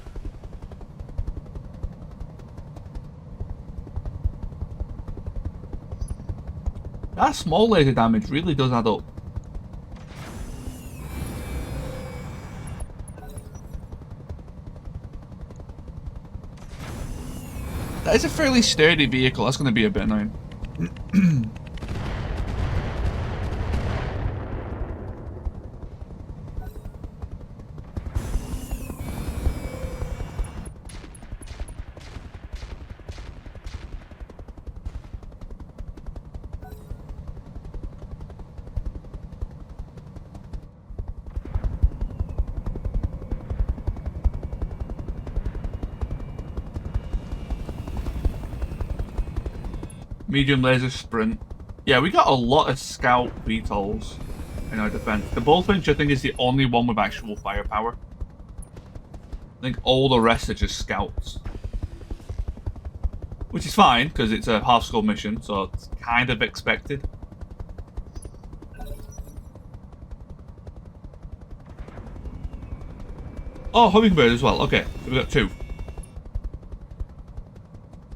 That small laser damage really does add up. That is a fairly sturdy vehicle. That's going to be a bit annoying. Medium laser sprint. Yeah, we got a lot of scout VTOLs in our defense. The Bullfinch, I think, is the only one with actual firepower. I think all the rest are just scouts. Which is fine, because it's a half-skull mission, so it's kind of expected. Oh, Hummingbird as well. Okay, so we got two.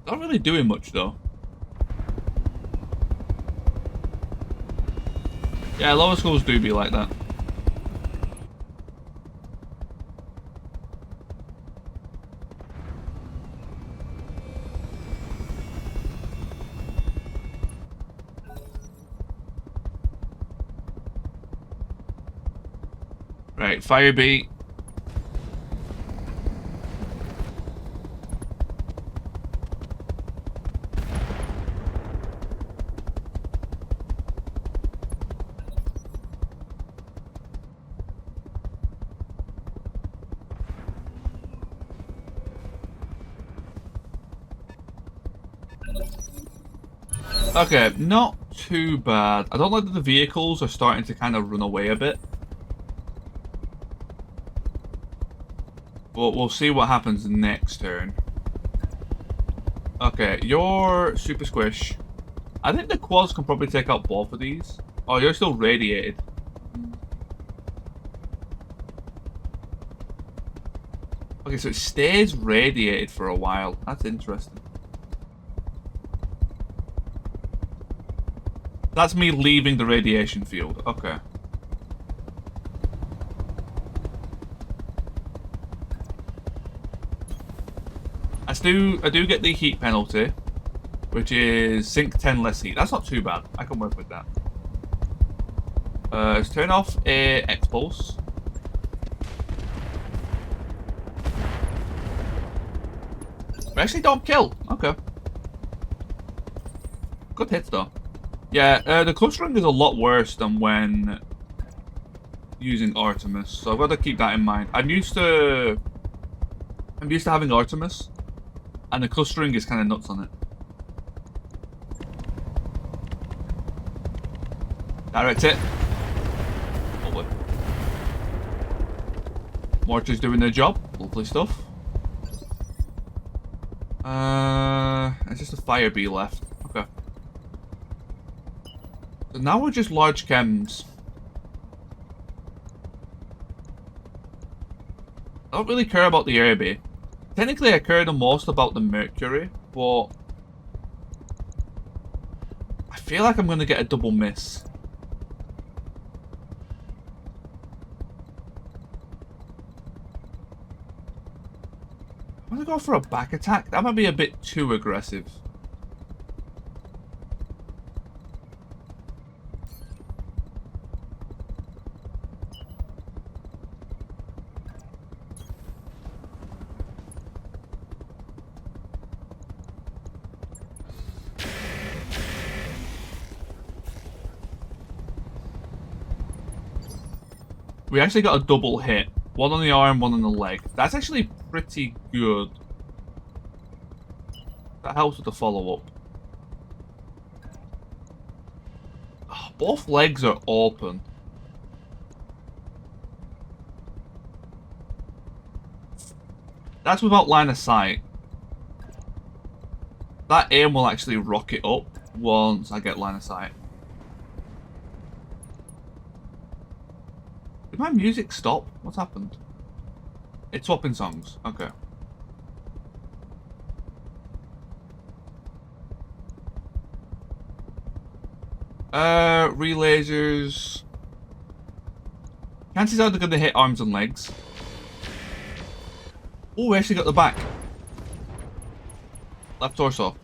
Not really doing much, though. Yeah, lower skulls do be like that. Right, Firebee. Okay, not too bad. I don't like that the vehicles are starting to kind of run away a bit. But we'll see what happens next turn. Okay, you're super squish. I think the quads can probably take out both of these. Oh, you're still radiated. Okay, so it stays radiated for a while. That's interesting. That's me leaving the radiation field. Okay. I do get the heat penalty, which is sink 10 less heat. That's not too bad. I can work with that. Let's turn off a X-Pulse. We actually don't kill. Okay. Good hits though. Yeah, the clustering is a lot worse than when using Artemis, so I've got to keep that in mind. I'm used to having Artemis, and the clustering is kind of nuts on it. Direct hit. Lovely. Mortar's doing their job. Lovely stuff. It's just a Firebee left. Okay. So now we're just large chems. I don't really care about the Airbay. Technically, I care the most about the Mercury, but I feel like I'm going to get a double miss. I'm going to go for a back attack. That might be a bit too aggressive. We actually got a double hit. One on the arm, one on the leg. That's actually pretty good. That helps with the follow-up. Oh, both legs are open. That's without line of sight. That aim will actually rocket up once I get line of sight. Did my music stop? What's happened? It's swapping songs. Okay. Relasers. Chances are they're gonna hit arms and legs. Oh, we actually got the back. Left torso.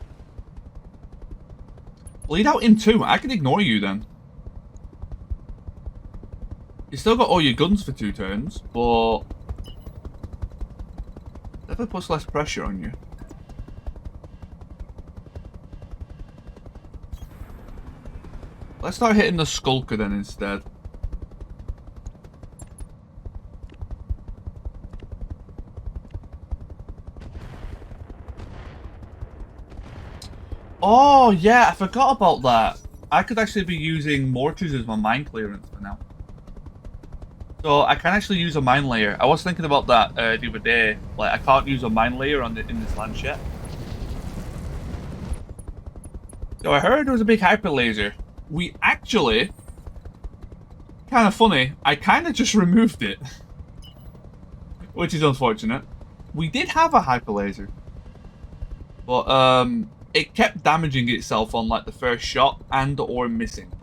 Bleed out in 2. I can ignore you then. You still got all your guns for 2 turns, but definitely puts less pressure on you. Let's start hitting the Skulker then instead. Oh yeah, I forgot about that. I could actually be using mortars as my mine clearance for now. So I can actually use a mine layer. I was thinking about that the other day. Like I can't use a mine layer on in this land yet. So I heard there was a big hyper laser. We actually, kind of funny, I kind of just removed it. Which is unfortunate. We did have a hyper laser. But it kept damaging itself on like the first shot and or missing.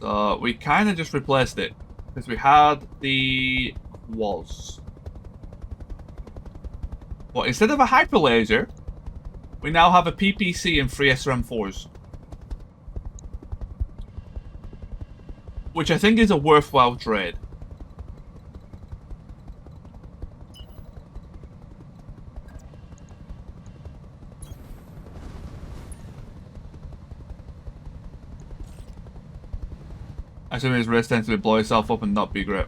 So we kind of just replaced it because we had the was. But instead of a hyper laser, we now have a PPC and 3 SRM4s. Which I think is a worthwhile trade. I assume his wrist tends to blow itself up and not be great.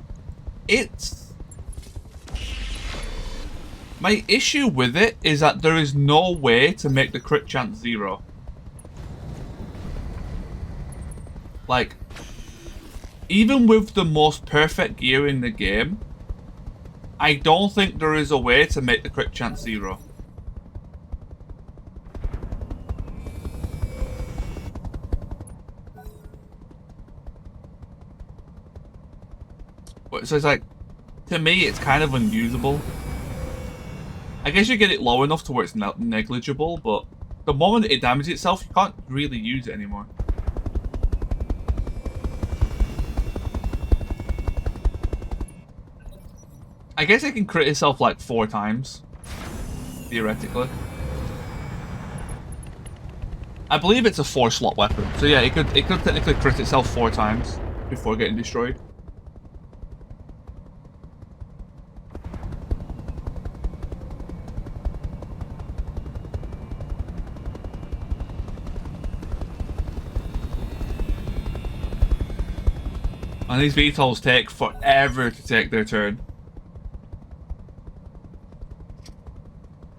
My issue with it is that there is no way to make the crit chance 0. Like, even with the most perfect gear in the game, I don't think there is a way to make the crit chance 0. So it's like, to me, it's kind of unusable. I guess you get it low enough to where it's negligible, but the moment it damages itself, you can't really use it anymore. I guess it can crit itself like 4 times, theoretically. I believe it's a 4-slot weapon, so yeah, it could technically crit itself 4 times before getting destroyed. And these VTOLs take forever to take their turn.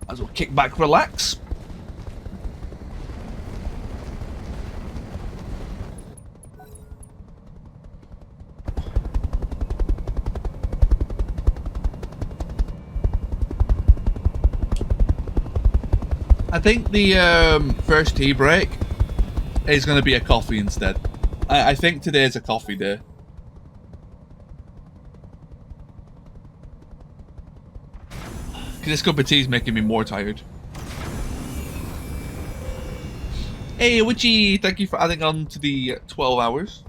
As well kick back, relax. I think the first tea break is going to be a coffee instead. I think today is a coffee day. This cup of tea is making me more tired. Hey, Witchy! Thank you for adding on to the 12 hours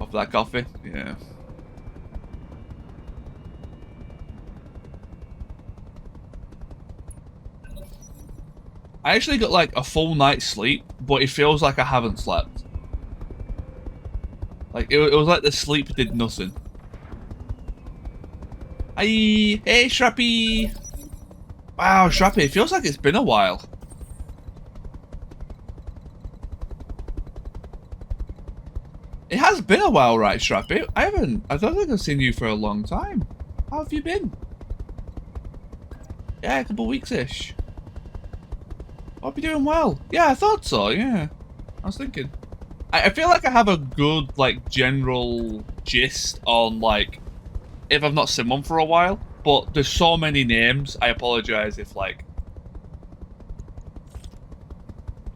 of that coffee. Yeah. I actually got like a full night's sleep, but it feels like I haven't slept. Like, it was like the sleep did nothing. Hey, Shrappy! Wow, Shrappy, it feels like it's been a while. has been a while, right, Strappy? I don't think I've seen you for a long time. How have you been? Yeah, a couple of weeks-ish. Hope you're doing well. Yeah, I thought so, yeah. I was thinking. I feel like I have a good, like, general gist on, like, if I've not seen one for a while. But there's so many names, I apologize if, like,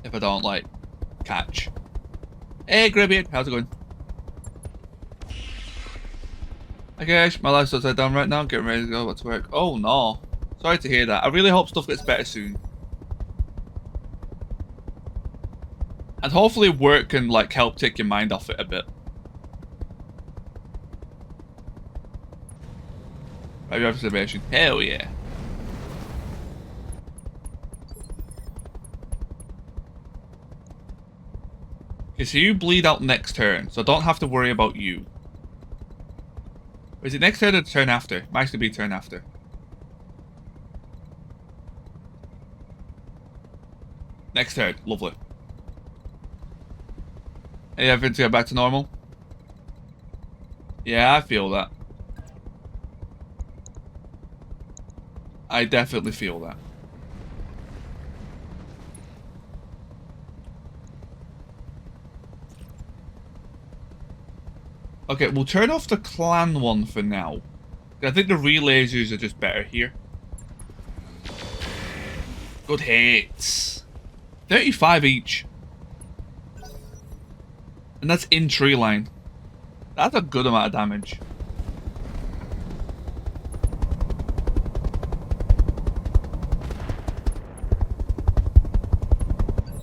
if I don't, like, catch. Hey, Gribby, how's it going? Okay, my life's upside down right now. Getting ready to go back to work. Oh no. Sorry to hear that. I really hope stuff gets better soon. And hopefully work can like help take your mind off it a bit. Maybe observation. Hell yeah. Okay, so you bleed out next turn, so I don't have to worry about you. Or is it next turn or the turn after? Might actually be turn after. Next turn, lovely. Hey, everything to go back to normal? Yeah, I feel that. I definitely feel that. Okay, we'll turn off the clan one for now. I think the relasers are just better here. Good hits. 35 each. And that's in tree line. That's a good amount of damage.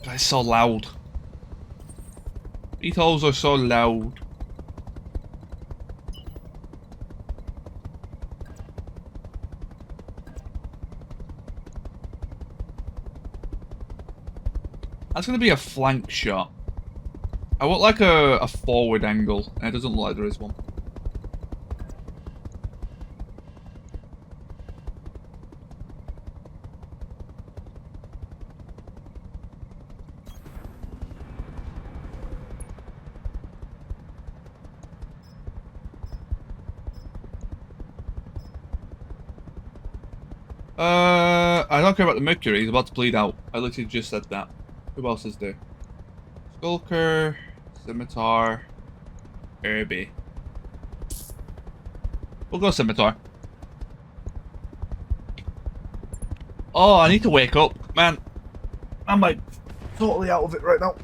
God, it's so loud. Beetles are so loud. That's going to be a flank shot. I want like a forward angle, and it doesn't look like there is one. I don't care about the Mercury, he's about to bleed out. I literally just said that. Who else is there? Skulker, Scimitar, Irby. We'll go Scimitar. Oh, I need to wake up. Man, I'm like totally out of it right now.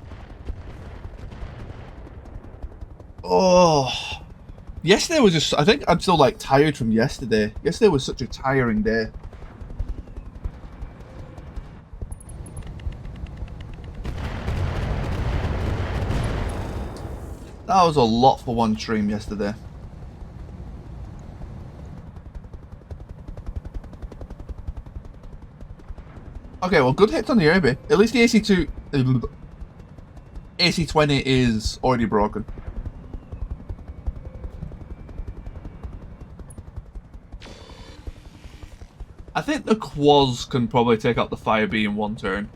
Oh. Yesterday was just, I think I'm still like tired from yesterday. Yesterday was such a tiring day. That was a lot for one stream yesterday. Okay, well, good hits on the Irby. At least the AC20 is already broken. I think the Quaz can probably take out the Fire Bee in one turn.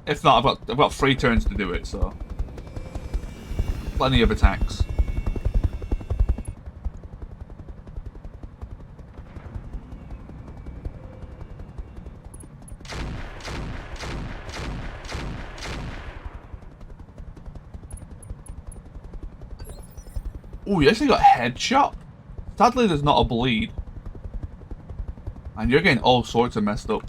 If not, I've got 3 turns to do it, so plenty of attacks. Oh, you actually got headshot. Sadly, there's not a bleed, and you're getting all sorts of messed up.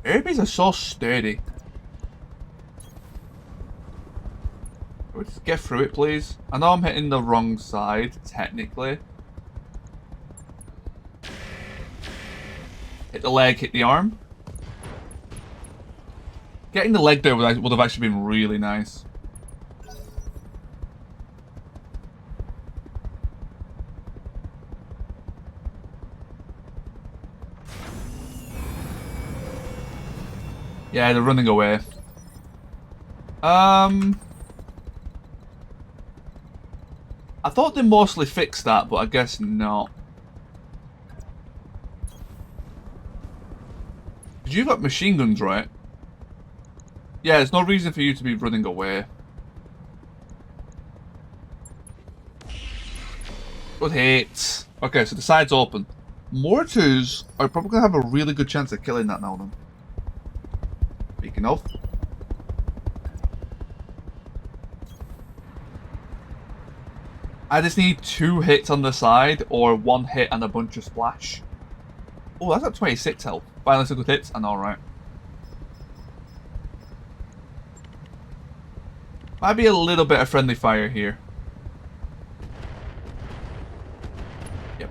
Irbies are so sturdy. Let's get through it, please. I know I'm hitting the wrong side, technically. Hit the leg, hit the arm. Getting the leg there would have actually been really nice. Yeah, they're running away. I I thought they mostly fixed that, but I guess not. Because you've got machine guns, right? Yeah, there's no reason for you to be running away. Good hit. Okay, so the side's open. Mortars are probably going to have a really good chance of killing that now then. Speaking of. I just need 2 hits on the side, or 1 hit and a bunch of splash. Oh, that's at 26 health. Finally some good hits, and alright. Might be a little bit of friendly fire here. Yep.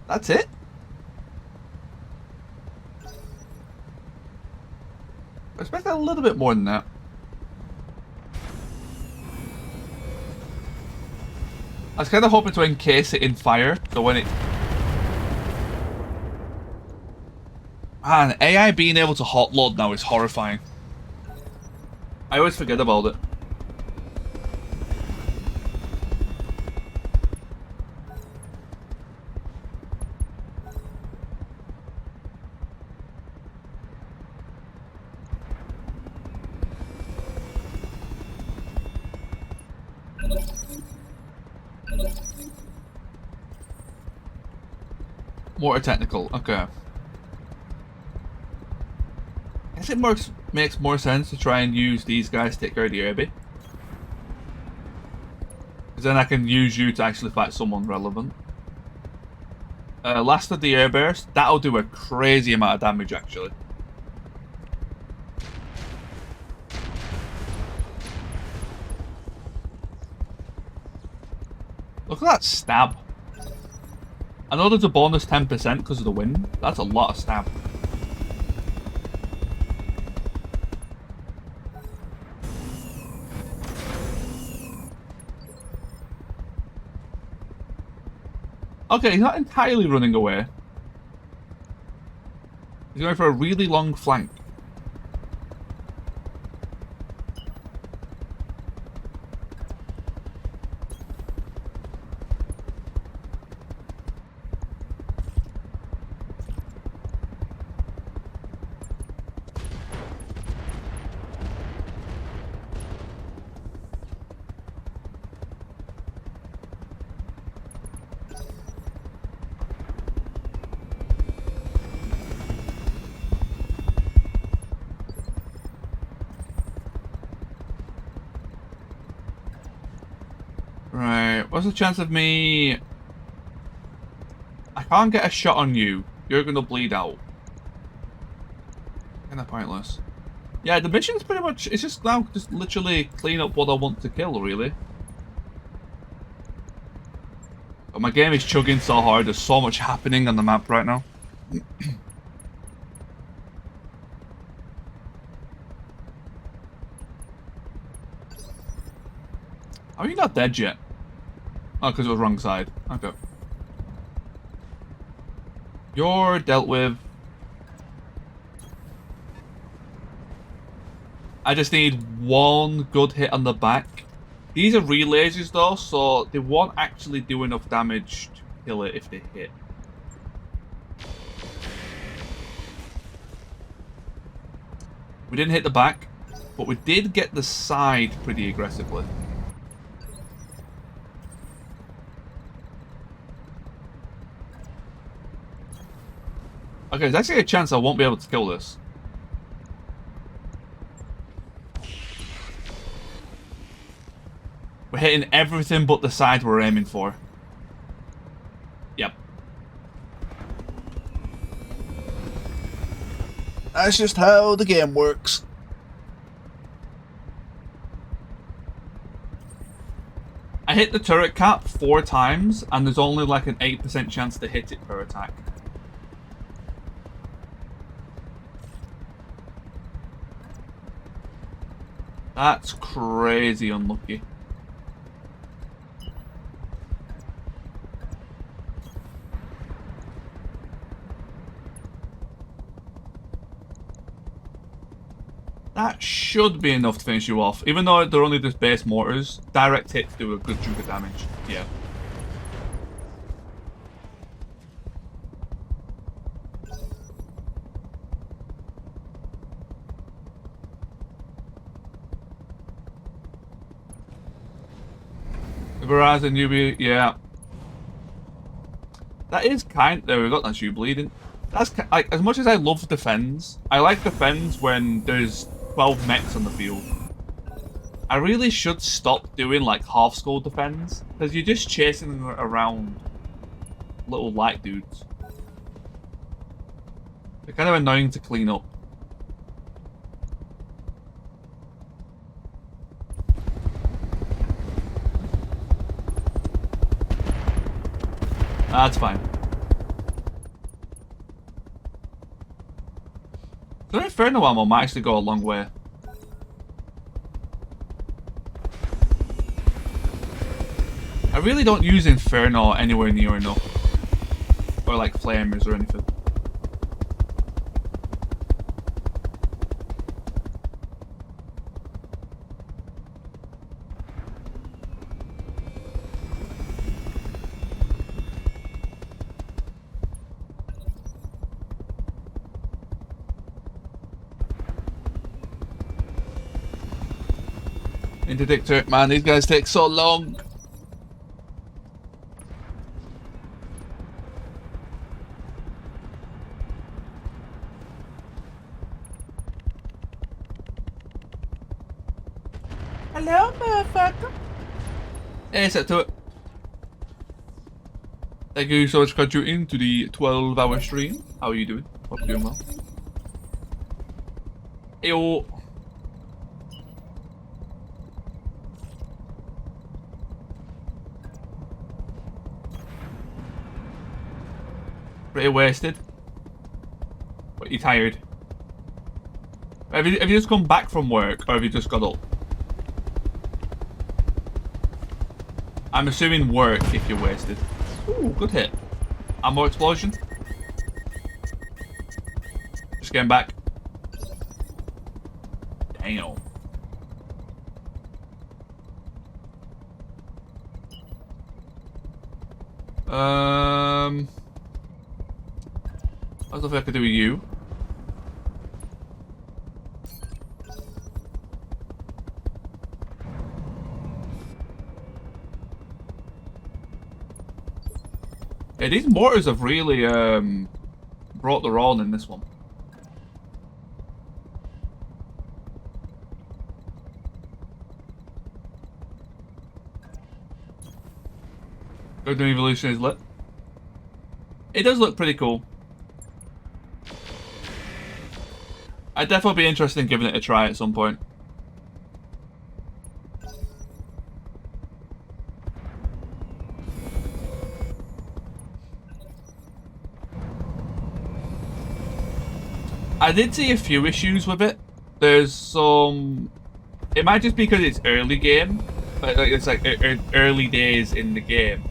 That's it? I expected a little bit more than that. I was kind of hoping to encase it in fire, so when it... Man, AI being able to hot load now is horrifying. I always forget about it. More technical, okay. I guess it makes more sense to try and use these guys to take care of the Irby. Because then I can use you to actually fight someone relevant. Last of the air burst, that'll do a crazy amount of damage actually. Look at that stab. I know there's a bonus 10% because of the wind. That's a lot of stab. Okay, he's not entirely running away. He's going for a really long flank. Right, what's the chance of me... I can't get a shot on you. You're gonna bleed out. Kinda pointless. Yeah, the mission's pretty much... It's just now just literally clean up what I want to kill, really. But my game is chugging so hard. There's so much happening on the map right now. Are you not dead yet? Oh, because it was wrong side. Okay. You're dealt with. I just need 1 good hit on the back. These are relays though, so they won't actually do enough damage to kill it if they hit. We didn't hit the back, but we did get the side pretty aggressively. Okay, there's actually a chance I won't be able to kill this. We're hitting everything but the side we're aiming for. Yep. That's just how the game works. I hit the turret cap 4 times, and there's only like an 8% chance to hit it per attack. That's crazy unlucky. That should be enough to finish you off. Even though they're only just base mortars, direct hits do a good chunk of damage. Yeah. Verizon newbie, yeah. That is kind. There we got that shoe bleeding. That's like, as much as I love defends, I like defends when there's 12 mechs on the field. I really should stop doing like half skull defends because you're just chasing around little light dudes. They're kind of annoying to clean up. That's fine. The Inferno ammo might actually go a long way. I really don't use Inferno anywhere near enough. Or like flamers or anything. Interdictor, man, these guys take so long. Hello, motherfucker. Hey, set to it. Thank you so much for contributing to the 12-hour stream. How are you doing? Hope you're doing well. Heyo. Pretty wasted. But you tired? Have you just come back from work, or have you just got up? I'm assuming work if you're wasted. Ooh, good hit. Ammo explosion. Just getting back. Damn. I don't know if I could do with you. Yeah, these mortars have really brought their own in this one. Golden Evolution is lit. It does look pretty cool. I'd definitely be interested in giving it a try at some point. I did see a few issues with it. There's some... It might just be because it's early game. It's like early days in the game.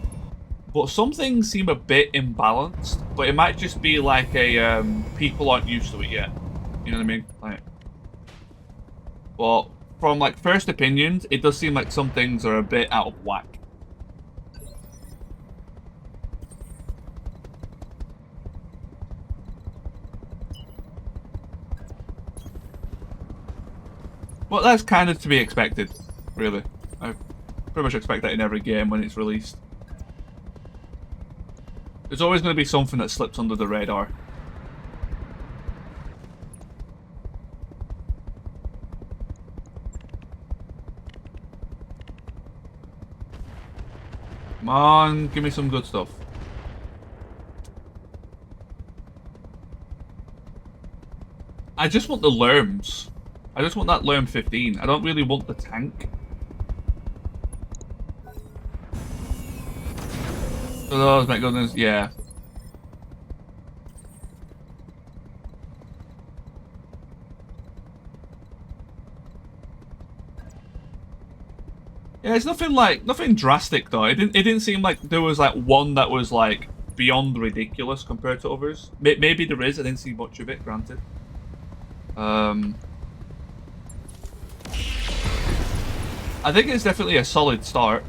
But some things seem a bit imbalanced. But it might just be like a... people aren't used to it yet. You know what I mean? Like... But from like first opinions, it does seem like some things are a bit out of whack. Well, that's kind of to be expected, really. I pretty much expect that in every game when it's released. There's always going to be something that slips under the radar. Come on, give me some good stuff. I just want the Lerms. I just want that Lerm 15. I don't really want the tank. So those, my goodness, yeah. Yeah, it's nothing drastic though. It didn't seem like there was like one that was like beyond ridiculous compared to others. Maybe there is. I didn't see much of it. Granted. I think it's definitely a solid start.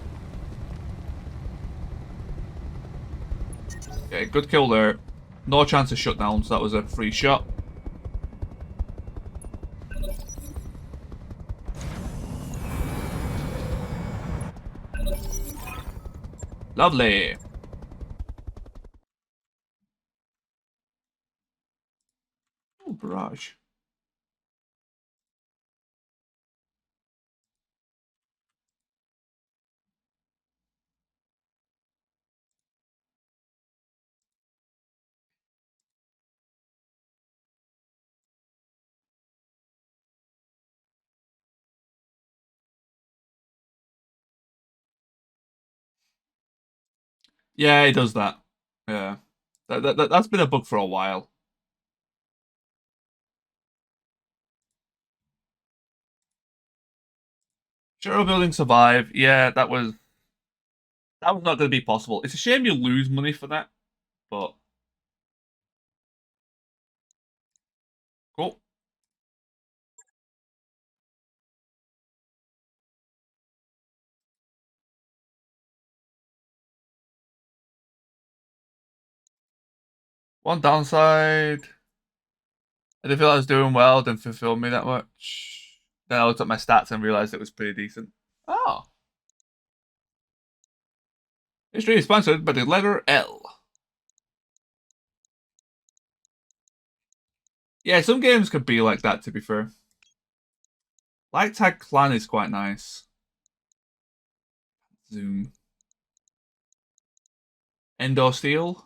Okay, good kill there. No chance of shutdown, so that was a free shot. Lovely. Oh, barrage. Yeah, it does that. Yeah. That's been a bug for a while. Shadow building survive. Yeah, that was not going to be possible. It's a shame you lose money for that, but cool. One downside, I didn't feel I was doing well, didn't fulfill me that much. Then I looked at my stats and realized it was pretty decent. Oh, history is sponsored by the letter L. Yeah, some games could be like that, to be fair. Light Tag Clan is quite nice. Zoom. Endo Steel.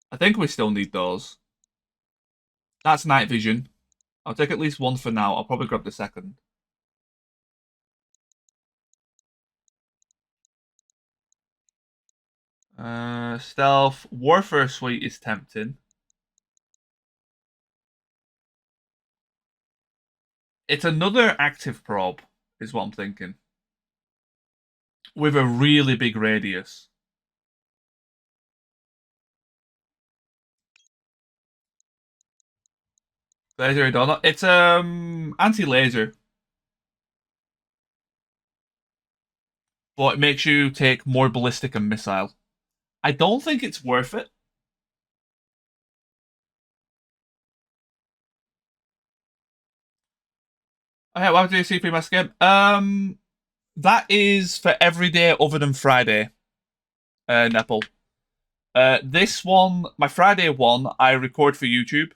I think we still need those. That's Night Vision. I'll take at least one for now. I'll probably grab the second. Stealth. Warfare Suite is tempting. It's another active probe, is what I'm thinking. With a really big radius. Laser Donut. It's anti-laser, but it makes you take more ballistic and missile. I don't think it's worth it. Okay, what do you see for my game? That is for every day other than Friday. Nepal. This one, my Friday one, I record for YouTube.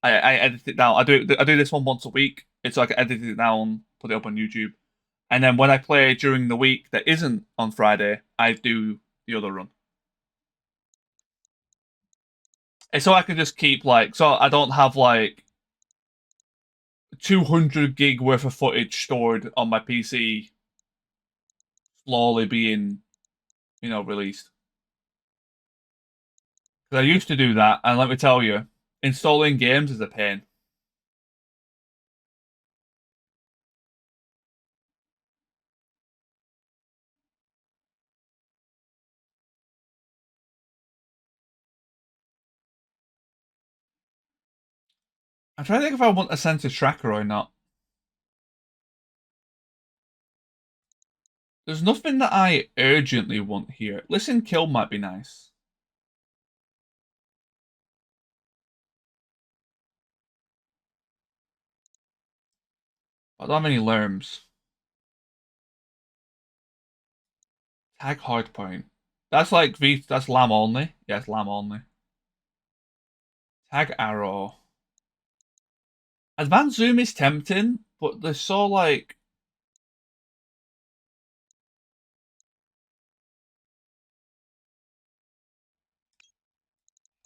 I edit it down. I do this one once a week. It's like I edit it down, put it up on YouTube, and then when I play during the week that isn't on Friday, I do the other run. And so I can just keep like, so I don't have like 200 gig worth of footage stored on my PC slowly being, released. Because I used to do that, and let me tell you, installing games is a pain. I'm trying to think if I want a sensor tracker or not. There's nothing that I urgently want here. Listen, kill might be nice. I don't have any lerms. Tag hardpoint. That's like that's lamb only. Yes, lamb only. Tag arrow. Advanced zoom is tempting, but they're so like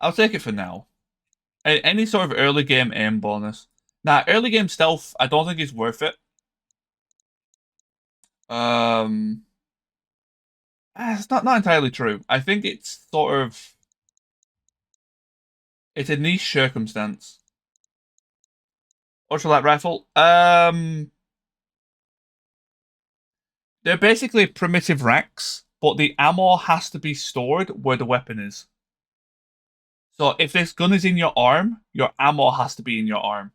I'll take it for now. Any sort of early game aim bonus. Now, early game stealth, I don't think is worth it. Um, it's not entirely true. I think it's sort of it's a niche circumstance. Ultralight rifle. They're basically primitive racks, but the ammo has to be stored where the weapon is. So if this gun is in your arm, your ammo has to be in your arm.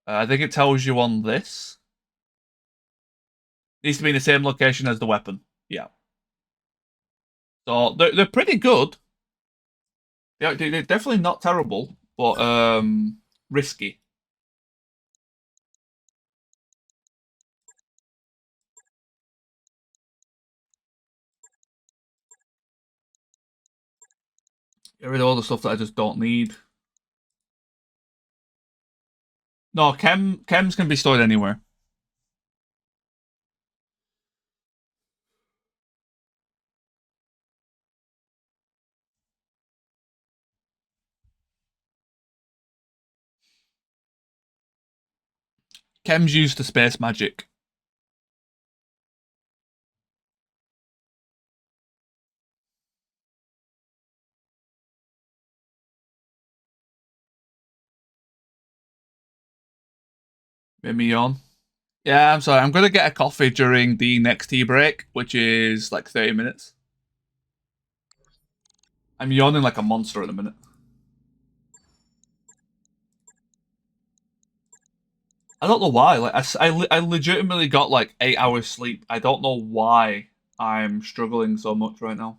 I think it tells you on this. Needs to be in the same location as the weapon. Yeah. So they're pretty good. Yeah, they're definitely not terrible, but risky. Get rid of all the stuff that I just don't need. No, chems can be stored anywhere. Chems used to space magic. Made me yawn. Yeah, I'm sorry. I'm gonna get a coffee during the next tea break, which is like 30 minutes. I'm yawning like a monster at the minute. I don't know why. Like I legitimately got like 8 hours sleep. I don't know why I'm struggling so much right now.